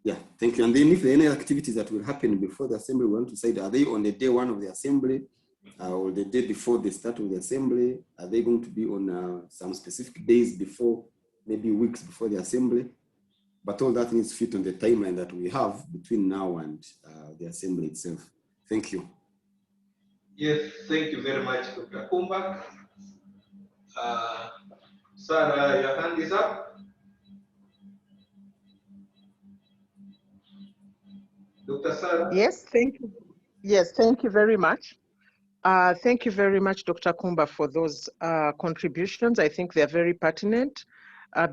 Yeah, thank you. And then if there are any activities that will happen before the assembly, we want to decide, are they on the day one of the assembly or the day before the start of the assembly? Are they going to be on some specific days before, maybe weeks before the assembly? But all that needs to fit on the timeline that we have between now and the assembly itself. Thank you. Yes, thank you very much, Dr. Kumba. Sarah, your hand is up. Dr. Sarah? Yes, thank you. Yes, thank you very much. Thank you very much, Dr. Kumba, for those contributions. I think they're very pertinent.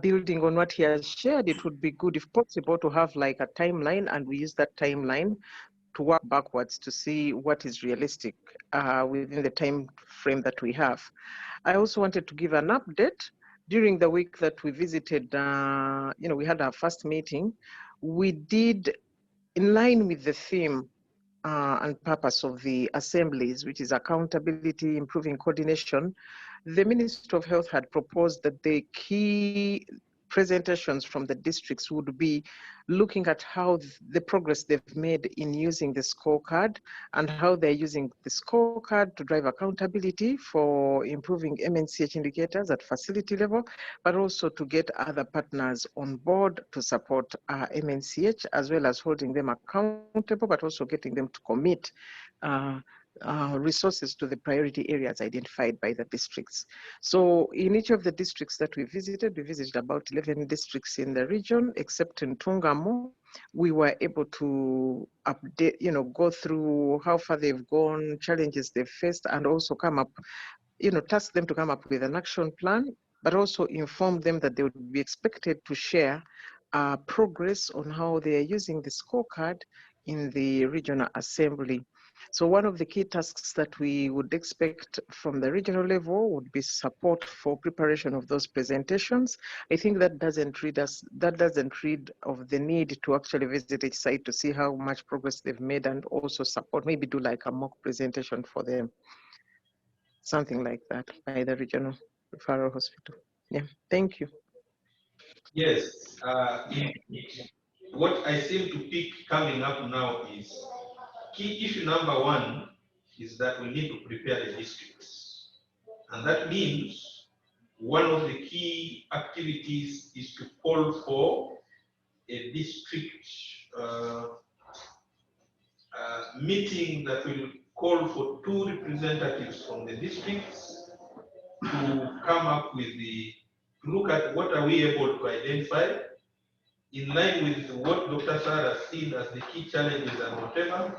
Building on what he has shared, it would be good, if possible, to have like a timeline, and we use that timeline to work backwards to see what is realistic within the time frame that we have. I also wanted to give an update. During the week that we visited, we had our first meeting. We did, in line with the theme and purpose of the assemblies, which is accountability, improving coordination, the Ministry of Health had proposed that the key presentations from the districts would be looking at how the progress they've made in using the scorecard and how they're using the scorecard to drive accountability for improving MNCH indicators at facility level, but also to get other partners on board to support MNCH, as well as holding them accountable, but also getting them to commit resources to the priority areas identified by the districts. So in each of the districts that we visited about 11 districts in the region, except in Tungamo. We were able to update, go through how far they've gone, challenges they've faced, and also come up, task them to come up with an action plan, but also inform them that they would be expected to share progress on how they are using the scorecard in the regional assembly. So one of the key tasks that we would expect from the regional level would be support for preparation of those presentations. I think that doesn't read of the need to actually visit each site to see how much progress they've made, and also support, maybe do like a mock presentation for them. Something like that by the regional referral hospital. Yeah, thank you. Yes, what I seem to pick coming up now is key issue number one is that we need to prepare the districts. And that means one of the key activities is to call for a district meeting that will call for 2 representatives from the districts to come up with look at what are we able to identify in line with what Dr. Sarah has seen as the key challenges and whatever,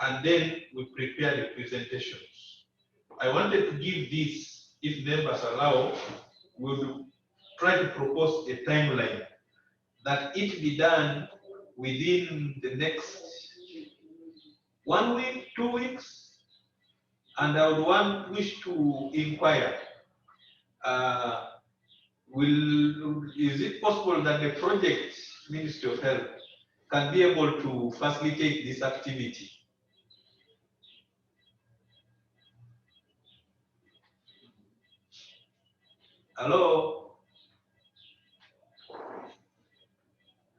and then we prepare the presentations. I wanted to give this, if members allow, we'll try to propose a timeline that it be done within the next 1 week, 2 weeks, and I would wish to inquire, is it possible that the project Ministry of Health can be able to facilitate this activity. Hello?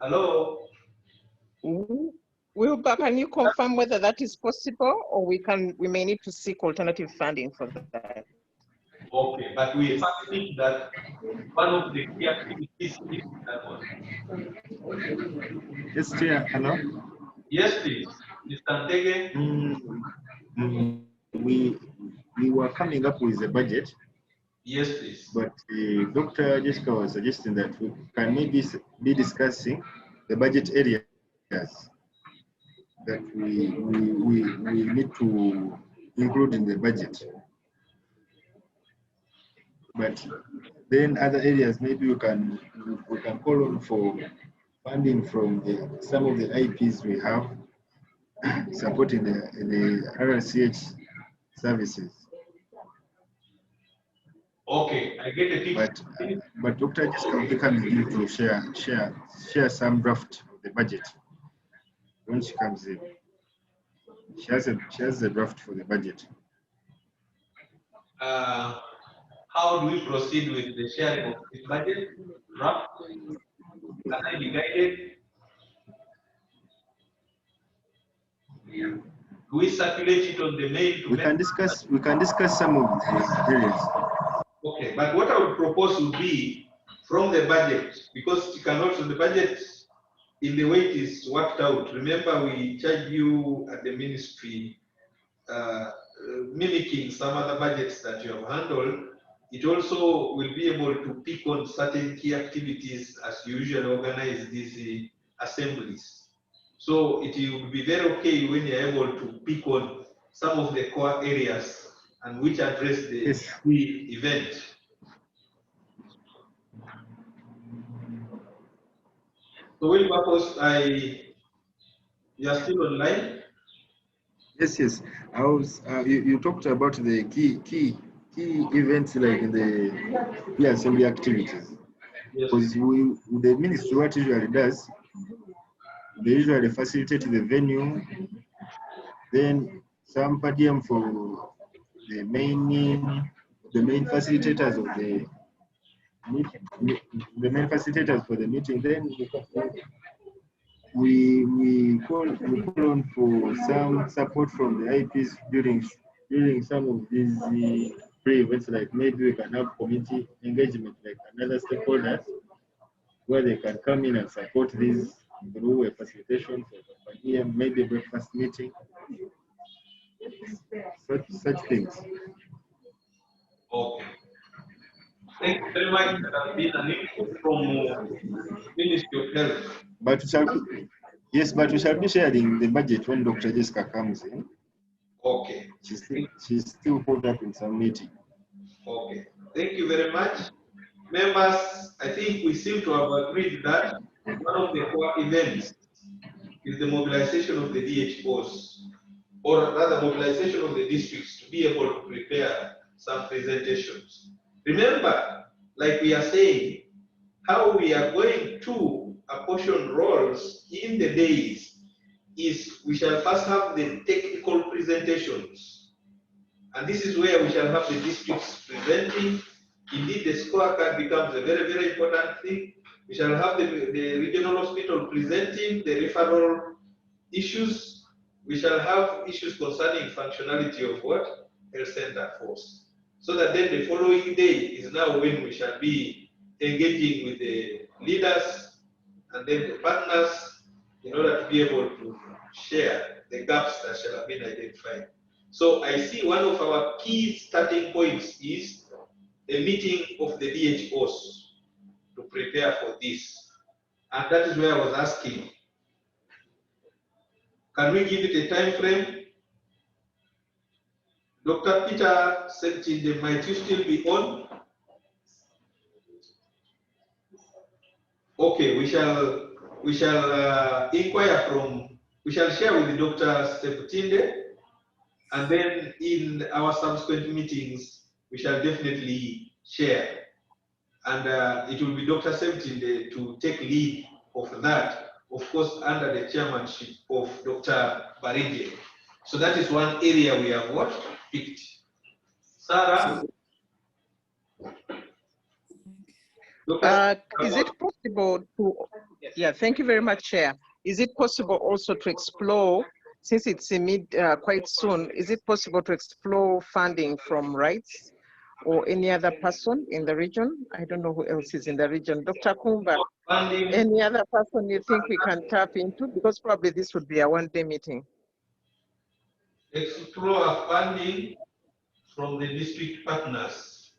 Hello? Wilbur, can you confirm whether that is possible, or we may need to seek alternative funding for that? Okay, but we think that one of the key activities is that one. Yes, Chair. Hello. Yes, please. Mr. Ndege? We were coming up with a budget. Yes, please. But Dr. Jessica was suggesting that we can maybe be discussing the budget areas that we need to include in the budget. But then other areas, maybe we can call on for funding from some of the IPs we have supporting the RCH services. Okay, I get the picture. But Dr. Jessica will be coming in to share some draft of the budget when she comes in. She has a draft for the budget. How do we proceed with the sharing of this budget draft? Can I be guided? Do we circulate it on the mail? We can discuss some of the areas. Okay, but what I would propose would be from the budget, because you cannot, the budget in the way it is worked out. Remember, we charge you at the ministry mimicking some other budgets that you have handled. It also will be able to pick on certain key activities as you usually organize these assemblies. So it will be very okay when you're able to pick on some of the core areas and which address the event. So will purpose you are still online? Yes. I was you talked about the key events like the assembly activities. Yes. Because the ministry what usually does, they usually facilitate the venue, then some per diem for the main facilitators of the main facilitators for the meeting. Then we call on for some support from the IPs during some of these pre-events, like maybe we can have community engagement, like another stakeholders, where they can come in and support these through a facilitation for maybe a breakfast meeting, such things. Okay. Thank you very much. That has been an input from Ministry of Health. But we shall be sharing the budget when Dr. Jessica comes in. Okay. She's still pulled up in some meeting. Okay. Thank you very much. Members, I think we seem to have agreed that one of the core events is the mobilization of the DHOs, or rather mobilization of the districts to be able to prepare some presentations. Remember, like we are saying, how we are going to apportion roles in the days is we shall first have the technical presentations. And this is where we shall have the districts presenting. Indeed, the scorecard becomes a very, very important thing. We shall have the regional hospital presenting the referral issues. We shall have issues concerning functionality of what? Health center force. So that then the following day is now when we shall be engaging with the leaders and then the partners in order to be able to share the gaps that shall have been identified. So I see one of our key starting points is a meeting of the DHOs to prepare for this. And that is where I was asking, can we give it a time frame? Dr. Peter Septinde, might you still be on? Okay, we shall inquire from, we shall share with Dr. Septinde, and then in our subsequent meetings, we shall definitely share. And it will be Dr. Septinde to take lead of that of course, under the chairmanship of Dr. Barige. So that is one area we have what picked. Sarah? Is it possible to, yeah, thank you very much, Chair. Is it possible also to explore, since it's quite soon, is it possible to explore funding from rights or any other person in the region? I don't know who else is in the region. Dr. Kumba, any other person you think we can tap into? Because probably this would be a one-day meeting. Explore funding from the district partners.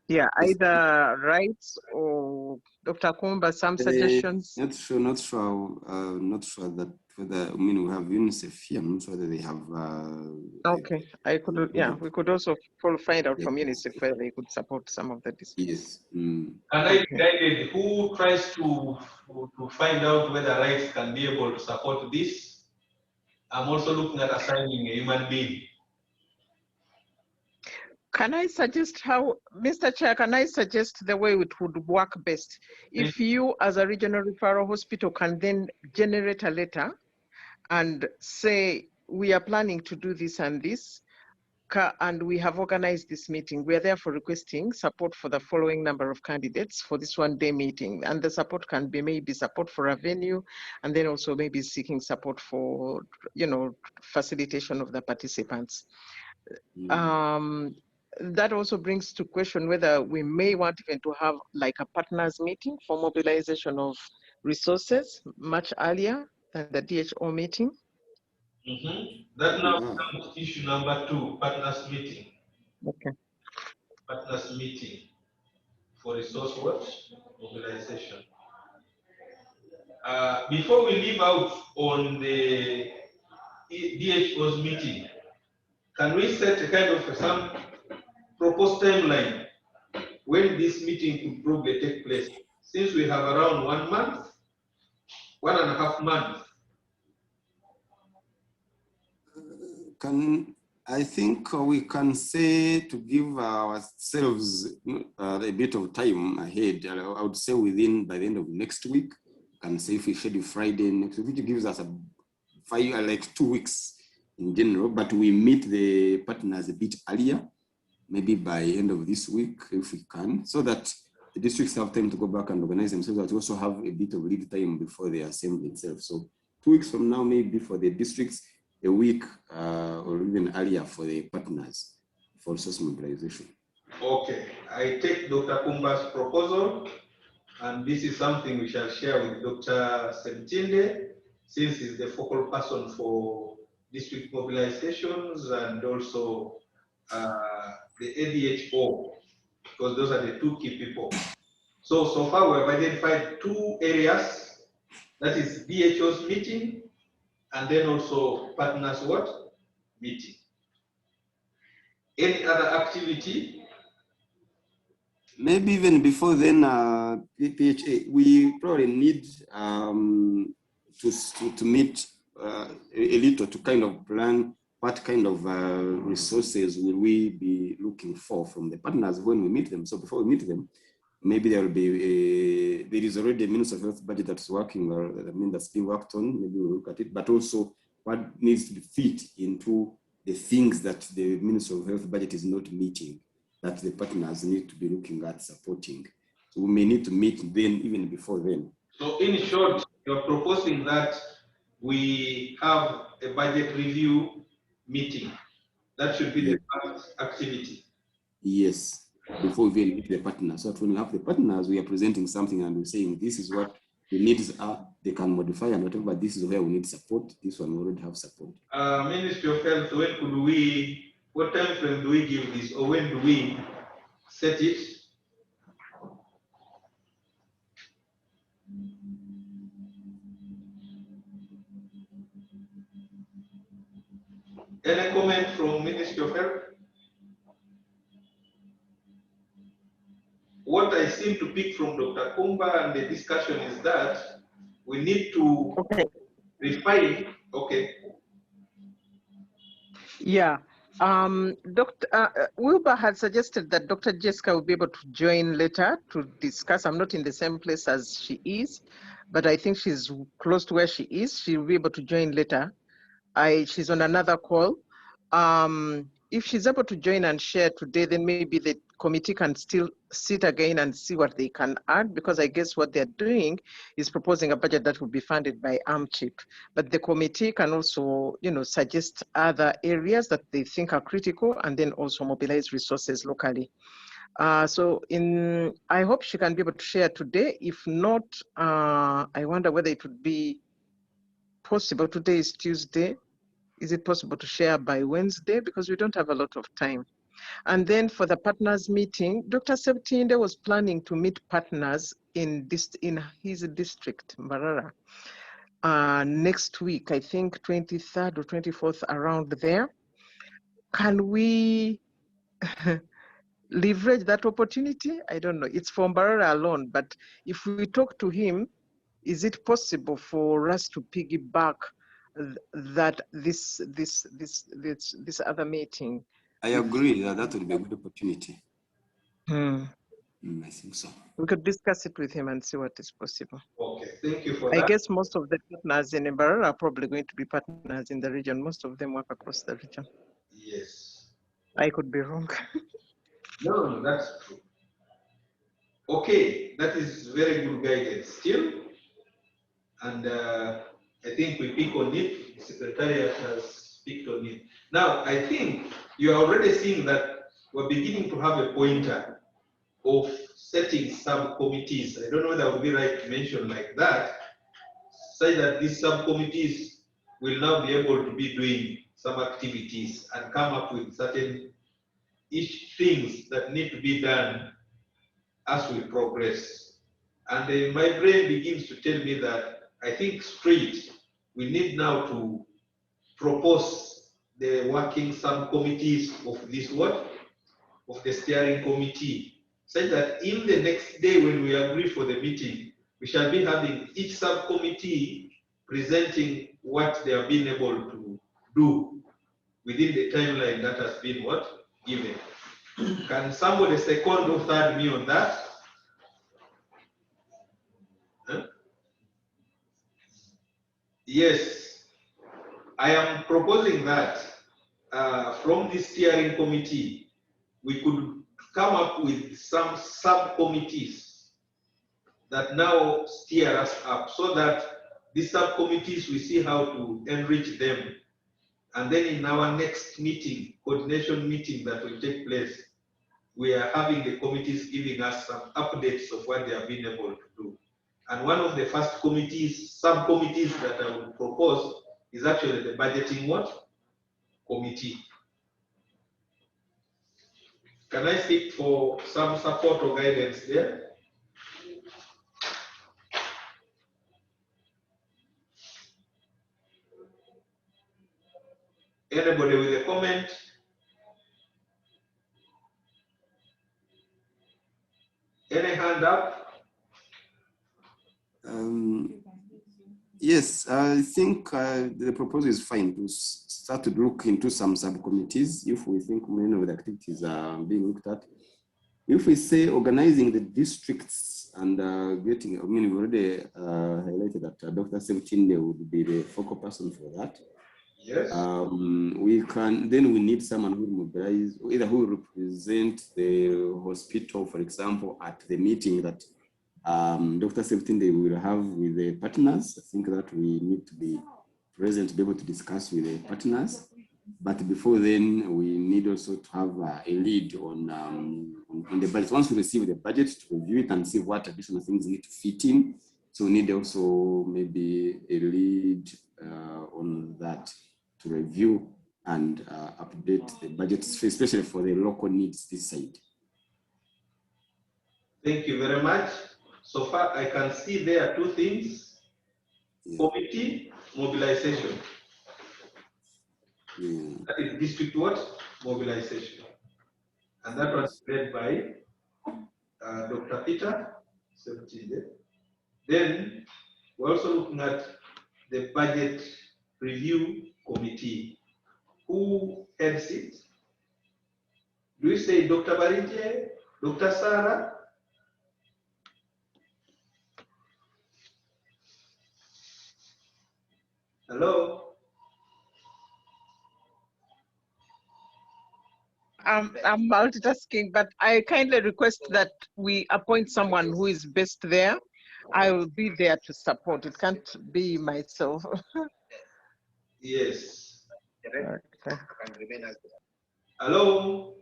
Yeah, either rights or Dr. Kumba, some suggestions. Not sure that whether, I mean, we have UNICEF here, I'm not sure whether they have. Okay, I could, yeah, we could also find out from UNICEF whether they could support some of the districts. Yes. Mm. And I guided who tries to find out whether rights can be able to support this. I'm also looking at assigning a human being. Can I suggest how, Mr. Chair, can I suggest the way it would work best? If you as a regional referral hospital can then generate a letter and say, we are planning to do this and this, and we have organized this meeting. We are therefore requesting support for the following number of candidates for this one-day meeting. And the support can be maybe support for a venue, and then also maybe seeking support for, you know, facilitation of the participants. That also brings to question whether we may want even to have like a partners meeting for mobilization of resources much earlier than the DHO meeting. That now becomes issue number 2, partners meeting. Okay. Partners meeting for resource what? Mobilization. Before we leave out on the DHO's meeting, can we set a kind of some proposed timeline when this meeting could probably take place? Since we have around 1 month, 1.5 months. I think we can say, to give ourselves a bit of time ahead, I would say by the end of next week, can say if we schedule Friday next week, which gives us like 2 weeks in general, but we meet the partners a bit earlier, maybe by end of this week, if we can, so that the districts have time to go back and organize themselves, but also have a bit of lead time before the assembly itself. So 2 weeks from now, maybe for the districts, a week or even earlier for the partners for resource mobilization. Okay, I take Dr. Kumba's proposal, and this is something we shall share with Dr. Semtinde, since he's the focal person for district mobilizations and also the ADHO, because those are the 2 key people. So far we have identified 2 areas, that is DHO's meeting, and then also partners what? Meeting. Any other activity? Maybe even before then, PHA, we probably need to meet a little to kind of plan what kind of resources will we be looking for from the partners when we meet them. So before we meet them, maybe there will be there is already a Ministry of Health budget that's working, or that's being worked on. Maybe we'll look at it, but also what needs to be fit into the things that the Ministry of Health budget is not meeting, that the partners need to be looking at supporting. So we may need to meet then, even before then. So in short, you're proposing that we have a budget review meeting. That should be the first activity. Yes, before we meet the partners. So when we have the partners, we are presenting something and we're saying, this is what the needs are, they can modify and whatever, but this is where we need support. This one we already have support. Ministry of Health, when could we, what time frame do we give this, or when do we set it? Any comment from Ministry of Health? What I seem to pick from Dr. Kumba and the discussion is that we need to refine. Okay. Yeah. Dr. Wilbur had suggested that Dr. Jessica will be able to join later to discuss. I'm not in the same place as she is. but I think she's close to where she is. She'll be able to join later. She's on another call. If she's able to join and share today, then maybe the committee can still sit again and see what they can add, because I guess what they're doing is proposing a budget that will be funded by AMCHIP. But the committee can also, suggest other areas that they think are critical, and then also mobilize resources locally. So I hope she can be able to share today. If not, I wonder whether it would be possible. Today is Tuesday. Is it possible to share by Wednesday? Because we don't have a lot of time. And then for the partners meeting, Dr. Septinde was planning to meet partners in his district, Mbarara, next week, I think 23rd or 24th, around there. Can we leverage that opportunity? I don't know. It's for Mbarara alone, but if we talk to him, is it possible for us to piggyback that this other meeting? I agree that that would be a good opportunity. I think so. We could discuss it with him and see what is possible. Okay, thank you for I that. guess most of the partners in Mbarara are probably going to be partners in the region. Most of them work across the region. Yes. I could be wrong. No, that's true. Okay, that is very good guidance still. And I think we pick on it. The Secretariat has picked on it. Now, I think you are already seeing that we're beginning to have a pointer of setting subcommittees. I don't know whether it would be right to mention like that. Say that these subcommittees will now be able to be doing some activities and come up with certain things that need to be done as we progress. And my brain begins to tell me that I think straight, we need now to propose the working subcommittees of this of the steering committee, such that in the next day when we agree for the meeting, we shall be having each subcommittee presenting what they have been able to do within the timeline that has been given. Can somebody second or third me on that? Huh? Yes, I am proposing that from this steering committee, we could come up with some subcommittees that now steer us up, so that these subcommittees, we see how to enrich them. And then in our next meeting, coordination meeting that will take place, we are having the committees giving us some updates of what they have been able to do. And one of the first subcommittees that I would propose is actually the budgeting committee. Can I seek for some support or guidance there? Anybody with a comment? Any hand up? Yes, I think the proposal is fine to start to look into some subcommittees if we think many of the activities are being looked at. If we say organizing the districts and getting, we've already highlighted that Dr. Septinde would be the focal person for that. Yes. Then we need someone who will mobilize, either who will represent the hospital, for example, at the meeting that Dr. Septinde will have with the partners. I think that we need to be present to be able to discuss with the partners. But before then, we need also to have a lead on the budget. Once we receive the budget, to review it and see what additional things need to fit in. So we need also maybe a lead on that to review and update the budget, especially for the local needs this side. Thank you very much. So far, I can see there are two things. Yeah. Committee, mobilization. Yeah. That is district mobilization. And that was led by Dr. Peter Septinde. Then we're also looking at the budget review committee. Who heads it? Do you say Dr. Barije, Dr. Sarah? Hello? I'm multitasking, but I kindly request that we appoint someone who is based there. I will be there to support. It can't be myself. Yes. Okay. Hello?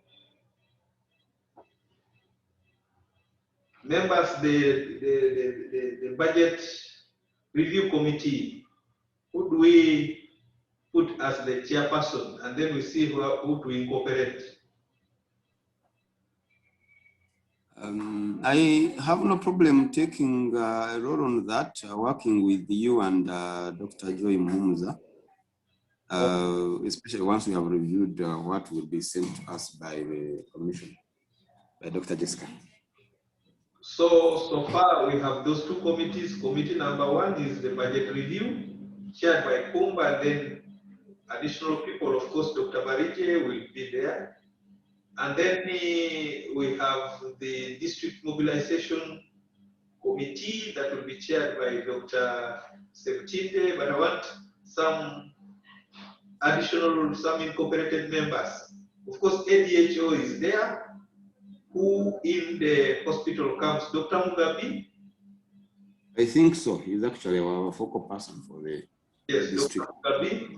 Members, the budget review committee, who do we put as the chairperson, and then we see who to incorporate? I have no problem taking a role on that, working with you and Dr. Joy Mhumuza, especially once we have reviewed what will be sent to us by the commission, by Dr. Jessica. So far we have those two committees. Committee number one is the budget review, chaired by Kumba, and then additional people, of course, Dr. Barije will be there. And then we have the district mobilization committee that will be chaired by Dr. Septinde, but I want some additional, some incorporated members. Of course, ADHO is there. Who in the hospital comes? Dr. Mugabe? I think so. He's actually our focal person for the district. Dr. Mugabe.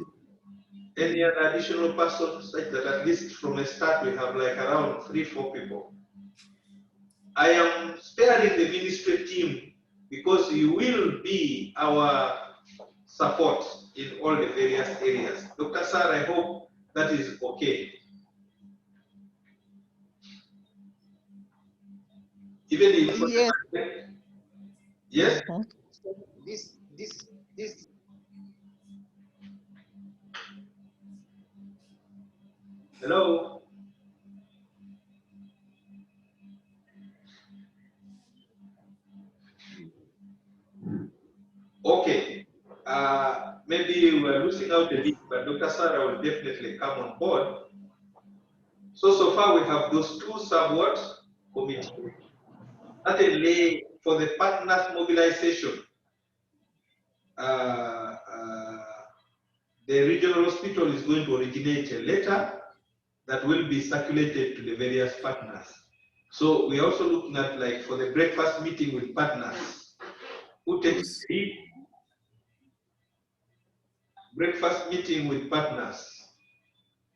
Any other additional persons, such that at least from a start we have like around 3-4 people. I am sparing the ministry team because you will be our support in all the various areas. Dr. Sar, I hope that is okay. Even if Yes. Yes. This. Hello. Okay. Maybe we're losing out a bit, but Dr. Sarah will definitely come on board. So far we have those two sub-what committees. Certainly for the partners mobilization, the regional hospital is going to originate a letter that will be circulated to the various partners. So we are also looking at, like, for the breakfast meeting with partners. Who takes the lead? Breakfast meeting with partners.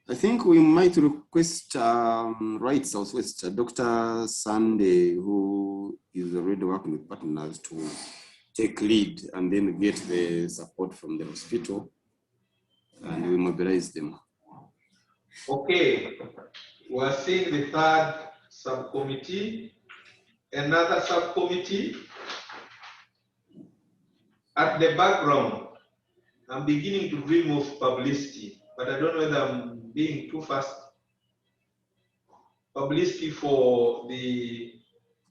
I think we might request Right Southwest, Dr. Sunday, who is already working with partners, to take lead and then get the support from the hospital, and we mobilize them. Okay, we're seeing the third subcommittee. Another subcommittee. At the background, I'm beginning to dream of publicity, but I don't know whether I'm being too fast. Publicity for the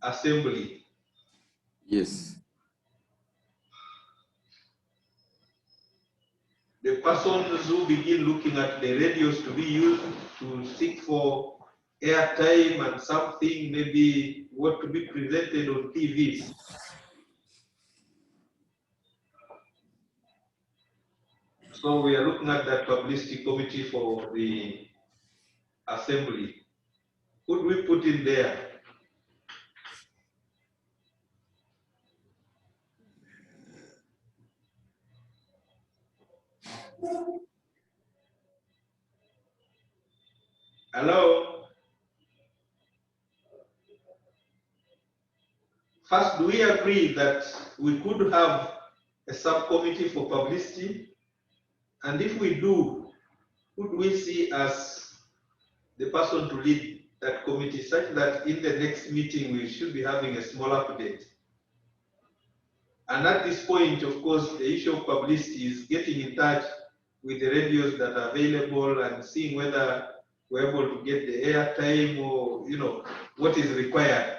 assembly. Yes. The persons who begin looking at the radios to be used to seek for airtime and something, maybe what to be presented on TVs. So we are looking at that publicity committee for the assembly. Could we put in there? Hello? First, do we agree that we could have a subcommittee for publicity? And if we do, could we see as the person to lead that committee, such that in the next meeting we should be having a small update? And at this point, of course, the issue of publicity is getting in touch with the radios that are available and seeing whether we're able to get the airtime, or, you know, what is required.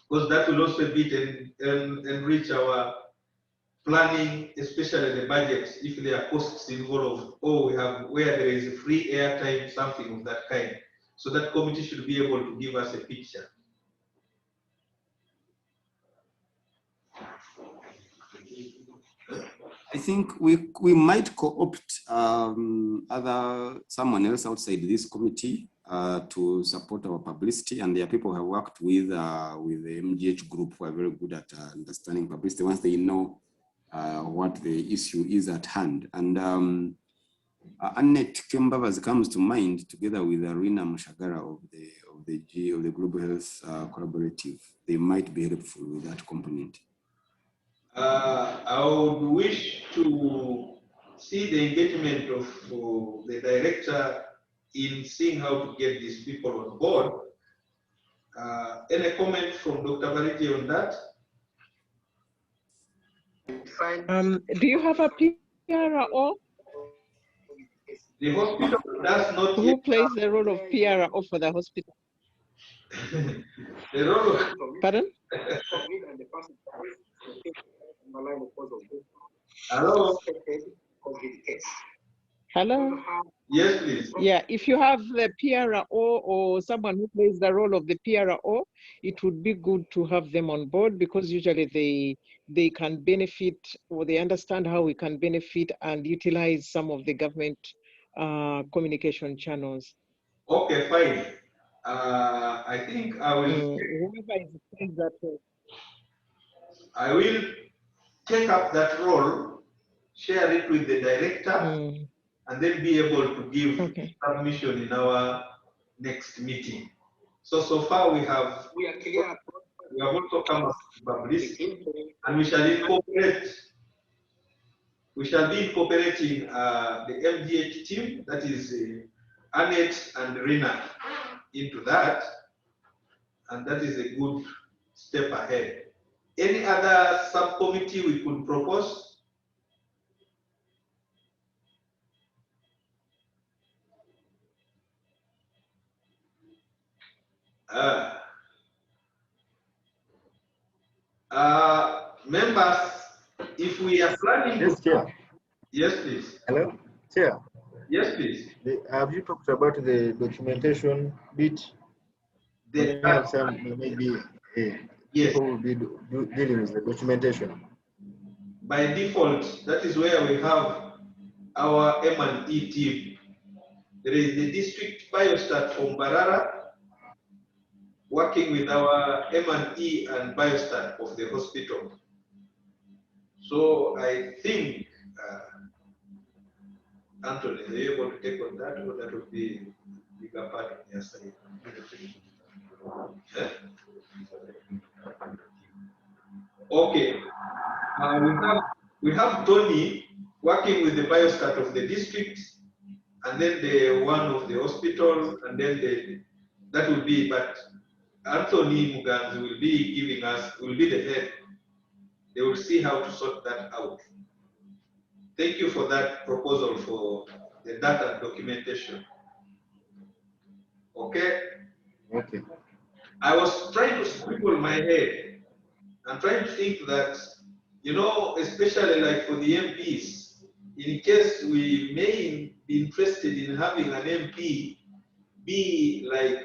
Because that will also be enrich our planning, especially the budget, if there are costs involved, or we have where there is free airtime, something of that kind. So that committee should be able to give us a picture. I think we might co-opt someone else outside this committee to support our publicity, and there are people who have worked with the MGH group who are very good at understanding publicity once they know what the issue is at hand. And Annette Kembavas comes to mind, together with Rina Mushagara of the Global Health Collaborative. They might be helpful with that component. I would wish to see the engagement of the director in seeing how to get these people on board. Any comment from Dr. Barigi on that? Do you have a PRO? The hospital does not Who yet plays the role of PRO for the hospital? the role of Pardon? Hello? Hello? Yes, please. Yeah, if you have the PRO or someone who plays the role of the PRO, it would be good to have them on board, because usually they can benefit, or they understand how we can benefit and utilize some of the government communication channels. Okay, fine. I think I will. I will take up that role, share it with the director, and then be able to give submission in our next meeting. So far we have also come up with publicity, and we shall incorporate. We shall be incorporating the MDH team, that is Annette and Rina, into that, and that is a good step ahead. Any other subcommittee we could propose? Members, if we are planning Yes, Chair. Yes, please. Hello, Chair. Yes, please. Have you talked about the documentation bit? They have some, maybe people will be dealing with the documentation. By default, that is where we have our M&E team. There is the district biostat from Barara working with our M&E and biostat of the hospital. So I think, Anthony, are you able to take on that, or that would be a bigger part of your side? Okay. We have Tony working with the biostat of the district, and then the one of the hospital, and then that will be, but Anthony Muganzi will be the head. They will see how to sort that out. Thank you for that proposal for the data documentation. Okay? Okay. I was trying to scribble my head. I'm trying to think that, especially like for the MPs, in case we may be interested in having an MP be like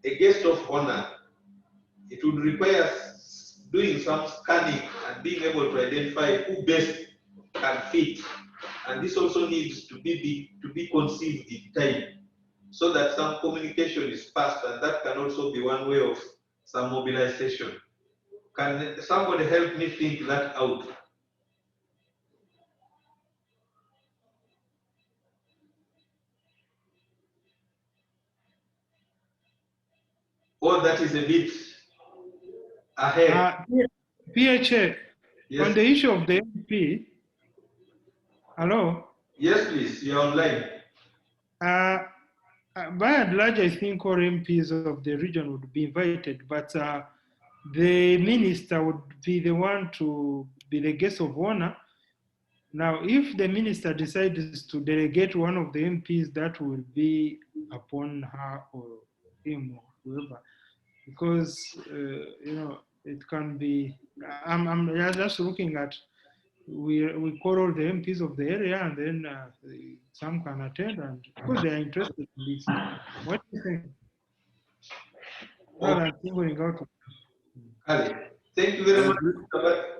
a guest of honor, it would require doing some scanning and being able to identify who best can fit. And this also needs to be conceived in time, so that some communication is passed, and that can also be one way of some mobilization. Can somebody help me think that out? Or that is a bit ahead. PHA, Yes. On the issue of the MP, hello? Yes, please, you're online. By and large, I think all MPs of the region would be invited, but the minister would be the one to be the guest of honor. Now, if the minister decides to delegate one of the MPs, that will be upon her or him or whoever, because it can be. I'm just looking at. We call all the MPs of the area, and then some can attend, and because they are interested in this. What do you think? Well, I'm singling out. Ali. Thank you very much.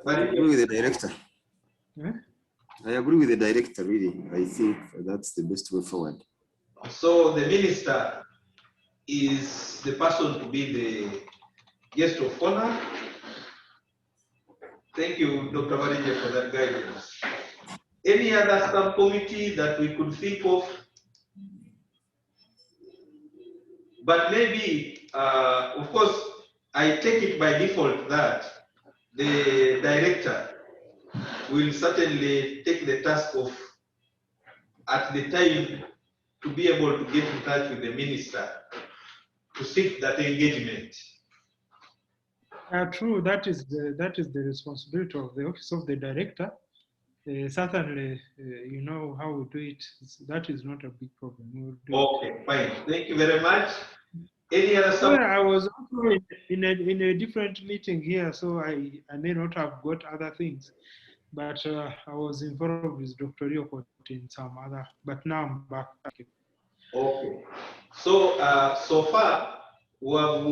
I agree with the director. Eh? I agree with the director, really. I think that's the best way forward. So the minister is the person to be the guest of honor. Thank you, Dr. Varije, for that guidance. Any other subcommittee that we could think of? But maybe, of course, I take it by default that the director will certainly take the task of, at the time, to be able to get in touch with the minister to seek that engagement. True, that is the responsibility of the office of the director. Certainly, you know how we do it. That is not a big problem. We will do Okay, fine. Thank you very much. Any other sub? Well, I was also in a different meeting here, so I may not have got other things, but I was involved with Dr. Ryokot in some other, but now I'm back. Okay. So, so far, we have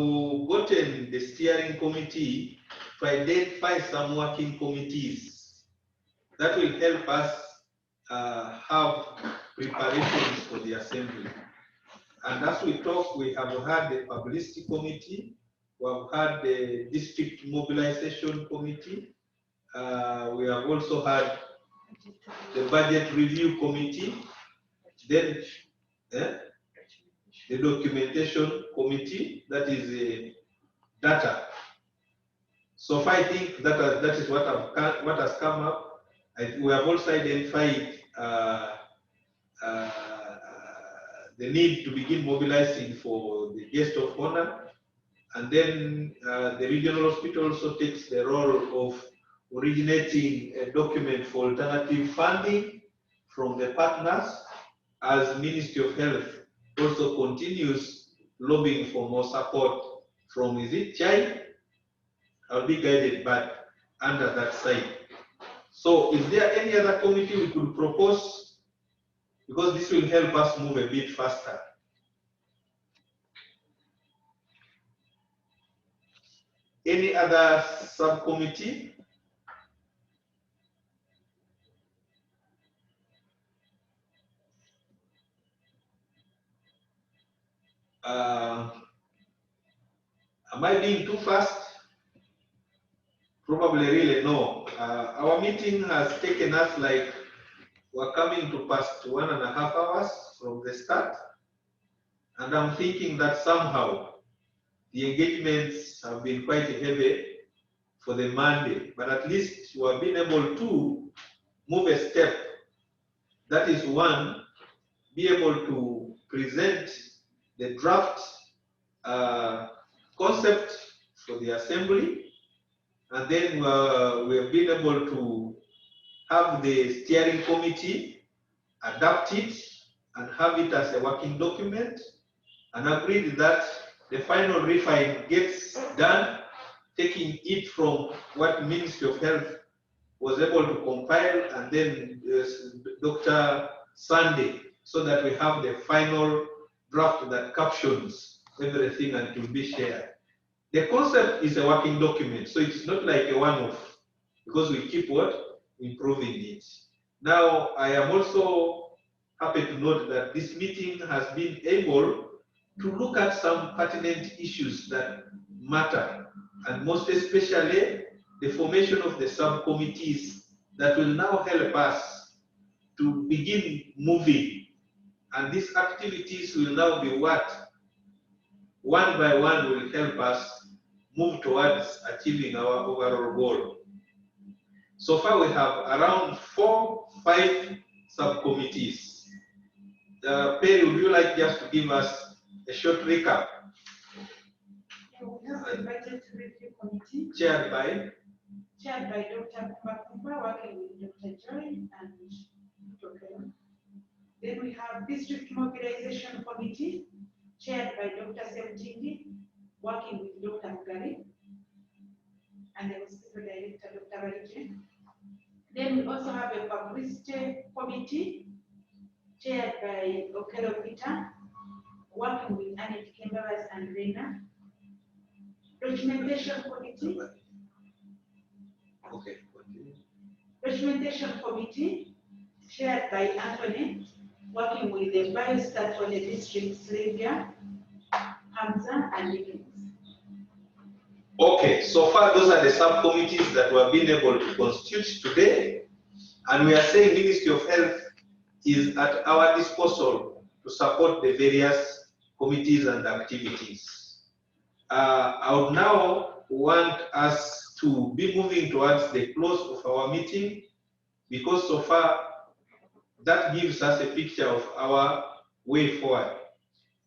gotten the steering committee to identify some working committees that will help us have preparations for the assembly. And as we talk, we have had the publicity committee, we have had the district mobilization committee, we have also had the budget review committee, then the documentation committee, that is the data. So far, I think that is what has come up. We have also identified the need to begin mobilizing for the guest of honor, and then the regional hospital also takes the role of originating a document for alternative funding from the partners, as Ministry of Health also continues lobbying for more support from, is it Chai? I'll be guided back under that side. So is there any other committee we could propose? Because this will help us move a bit faster. Any other subcommittee? Am I being too fast? Probably really no. Our meeting has taken us like, we're coming to past 1.5 hours from the start. And I'm thinking that somehow the engagements have been quite heavy for the Monday, but at least we have been able to move a step. That is one, be able to present the draft concept for the assembly, and then we have been able to have the steering committee adapt it and have it as a working document, and agreed that the final refine gets done, taking it from what Ministry of Health was able to compile, and then Dr. Sunday, so that we have the final draft that captions everything and will be shared. The concept is a working document, so it's not like a one-off, because we keep what? Improving it. Now, I am also happy to note that this meeting has been able to look at some pertinent issues that matter, and most especially the formation of the subcommittees that will now help us to begin moving. And these activities will now be what, one by one, will help us move towards achieving our overall goal. So far, we have around 4-5 subcommittees. Perry, would you like just to give us a short recap? We have the budget review committee Chaired by Dr. Kumba, working with Dr. Joy and Dr. Then we have district mobilization committee chaired by Dr. Semtindi, working with Dr. Mugari and the hospital director, Dr. Varije. Then we also have a publicity committee chaired by Okelo Peter, working with Annette Kimberas and Rena. Documentation committee Okay. Documentation Committee, chaired by Anthony, working with the biostat for the districts, Libya, Hamza, and Dickens. Okay, so far those are the subcommittees that we have been able to constitute today, and we are saying Ministry of Health is at our disposal to support the various committees and activities. I would now want us to be moving towards the close of our meeting, because so far that gives us a picture of our way forward.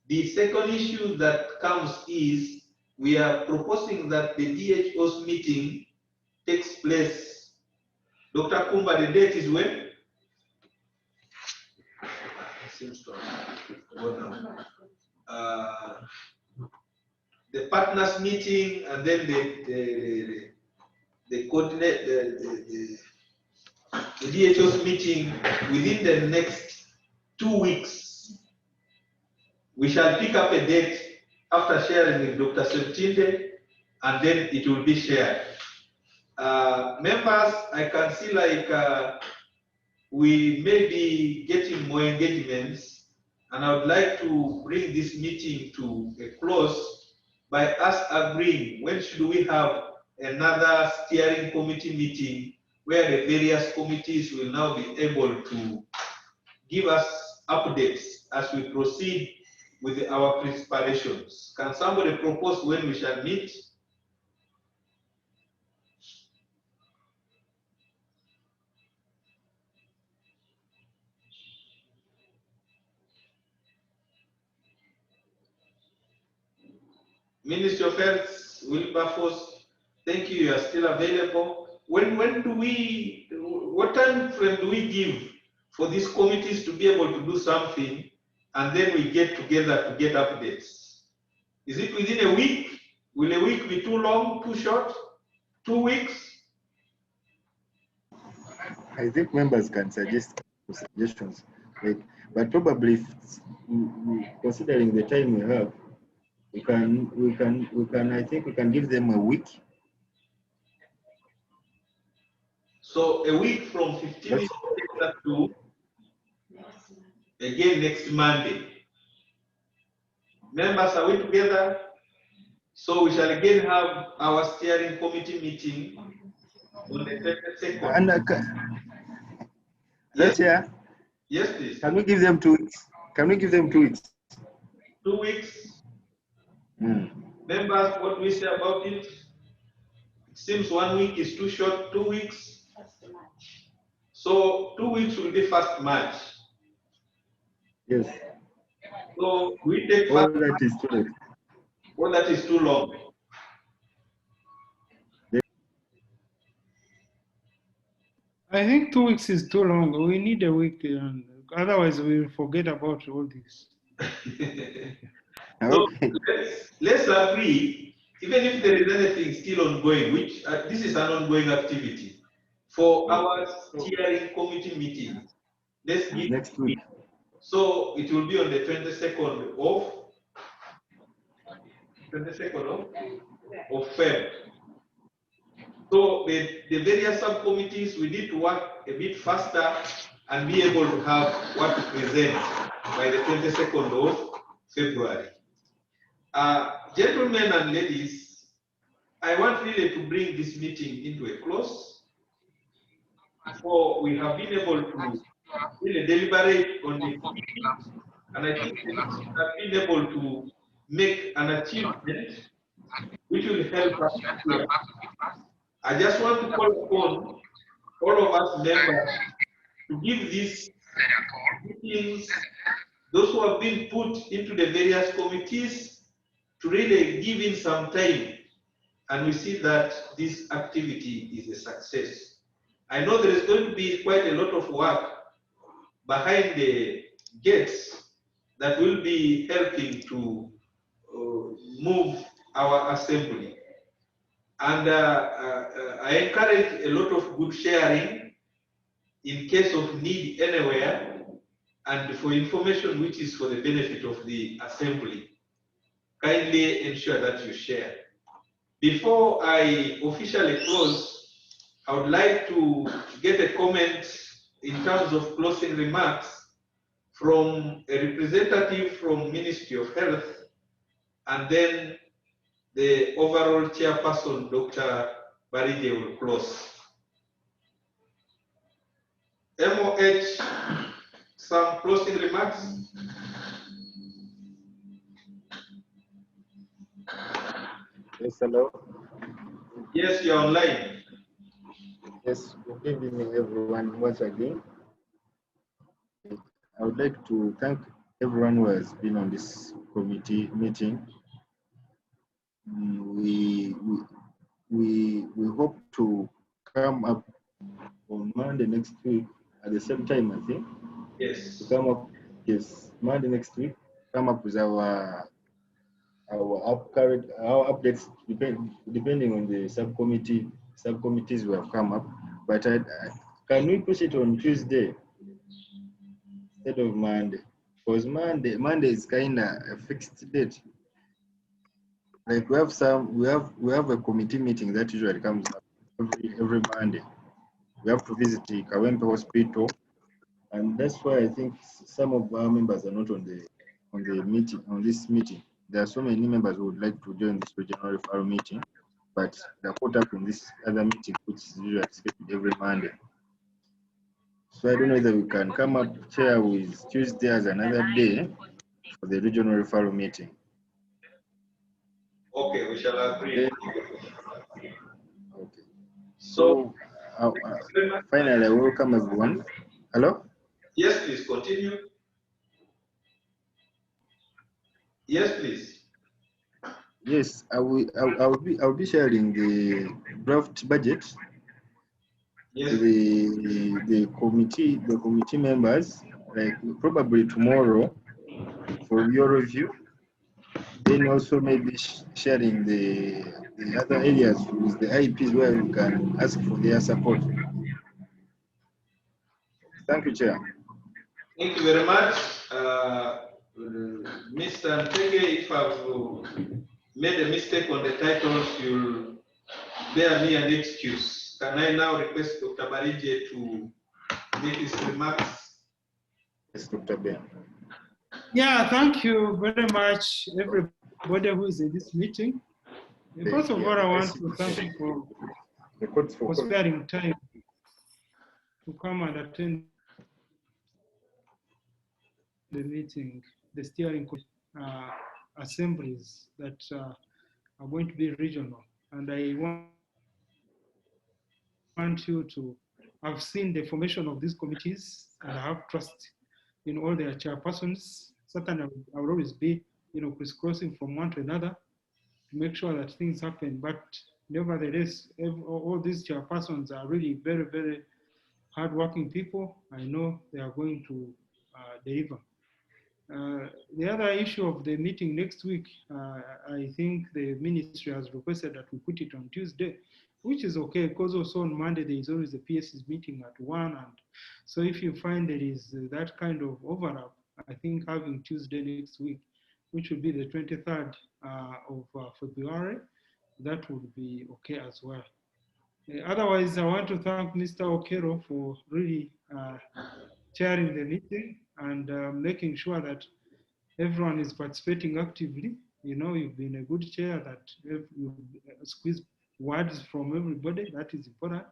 The second issue that comes is we are proposing that the DHO's meeting takes place. Dr. Kumba, the date is when? It seems to have gone now. The partners meeting, and then the coordinate the DHO's meeting within the next 2 weeks. We shall pick up a date after sharing with Dr. Septinde, and then it will be shared. Members, I can see like we may be getting more engagements, and I would like to bring this meeting to a close by us agreeing when should we have another steering committee meeting where the various committees will now be able to give us updates as we proceed with our preparations. Can somebody propose when we shall meet? Ministry of Health, Wilberforce, thank you, you are still available. When do we, what time frame do we give for these committees to be able to do something, and then we get together to get updates? Is it within a week? Will a week be too long, too short? 2 weeks? I think members can suggest suggestions, right? But probably, considering the time we have, we can. I think we can give them a week. So a week from 15th to again next Monday. Members, are we together? So we shall again have our steering committee meeting on the 22nd. And that's Yes. Yes, please. Can we give them 2 weeks? Can we give them 2 weeks? 2 weeks. Members, what do we say about it? It seems 1 week is too short. 2 weeks. So 2 weeks will be 1st March. Yes. So we take Oh, that is too late. Oh, that is too long. I think 2 weeks is too long. We need a week, otherwise we will forget about all this. So let's agree, even if there is anything still ongoing, which this is an ongoing activity, for our steering committee meeting. Let's give next week. So it will be on the 22nd of Feb. So the various subcommittees, we need to work a bit faster and be able to have what to present by the 22nd of February. Gentlemen and ladies, I want really to bring this meeting into a close. For we have been able to really deliberate on the meeting, and I think we have been able to make an achievement which will help us here. I just want to call upon all of us members to give these meetings, those who have been put into the various committees, to really give in some time, and we see that this activity is a success. I know there is going to be quite a lot of work behind the gates that will be helping to move our assembly. And I encourage a lot of good sharing in case of need anywhere, and for information which is for the benefit of the assembly. Kindly ensure that you share. Before I officially close, I would like to get a comment in terms of closing remarks from a representative from Ministry of Health, and then the overall chairperson, Dr. Barige, will close. MOH, some closing remarks? Yes, hello. Yes, you're online. Yes, good evening, everyone, once again. I would like to thank everyone who has been on this committee meeting. We hope to come up on Monday next week at the same time, I think. Yes. To come up, yes, Monday next week, come up with our updates depending on the subcommittees we have come up. But can we push it on Tuesday instead of Monday? Because Monday is kind of a fixed date. Like we have a committee meeting that usually comes up every Monday. We have to visit the Kawempe Hospital, and that's why I think some of our members are not on this meeting. There are so many members who would like to join this regional referral meeting, but they're caught up in this other meeting, which is usually scheduled every Monday. So I don't know whether we can come up chair with Tuesday as another day for the regional referral meeting. Okay, we shall agree. Okay. So, finally, I welcome everyone. Hello? Yes, please continue. Yes, please. Yes, I'll be sharing the draft budget to the committee members, like probably tomorrow for your review. Then also maybe sharing the other areas with the IPs where we can ask for their support. Thank you, Chair. Thank you very much. Mr. Ntege, if I've made a mistake on the titles, you'll bear me an excuse. Can I now request Dr. Barige to make his remarks? Yes, Dr. Ben. Yeah, thank you very much, everybody who is in this meeting. First of all, I want to thank you for sparing time to come and attend the meeting, the steering assemblies that are going to be regional. And I want you to have seen the formation of these committees and have trust in all their chairpersons. Certainly, I will always be, crisscrossing from one to another to make sure that things happen. But nevertheless, all these chairpersons are really very, very hardworking people. I know they are going to deliver. The other issue of the meeting next week, I think the ministry has requested that we put it on Tuesday, which is okay, because also on Monday there is always a PS's meeting at 1, and so if you find there is that kind of overlap, I think having Tuesday next week, which will be the 23rd of February, that would be okay as well. Otherwise, I want to thank Mr. Okero for really chairing the meeting and making sure that everyone is participating actively. You've been a good chair that you squeeze words from everybody. That is important.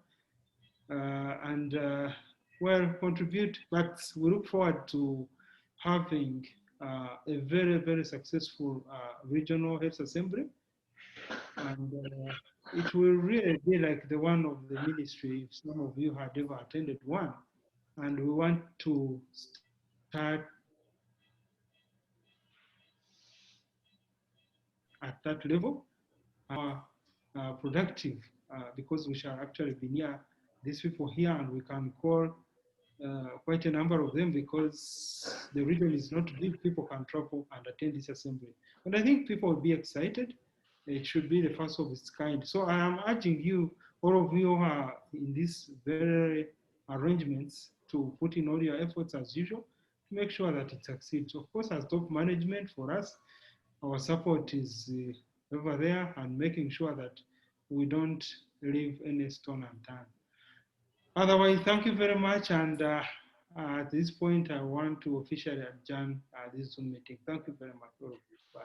Well, contribute, but we look forward to having a very, very successful regional health assembly. And it will really be like the one of the ministry, if some of you had ever attended one. And we want to start at that level, productive, because we shall actually be near these people here, and we can call quite a number of them, because the region is not big. People can travel and attend this assembly. And I think people will be excited. It should be the first of its kind. So I am urging you, all of you who are in these very arrangements, to put in all your efforts as usual to make sure that it succeeds. Of course, as top management, for us, our support is over there, and making sure that we don't leave any stone unturned. Otherwise, thank you very much. And at this point, I want to officially adjourn this Zoom meeting. Thank you very much, all of you. Bye.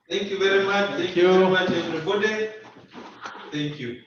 Thank you very much. Thank you very much, everybody. Thank you.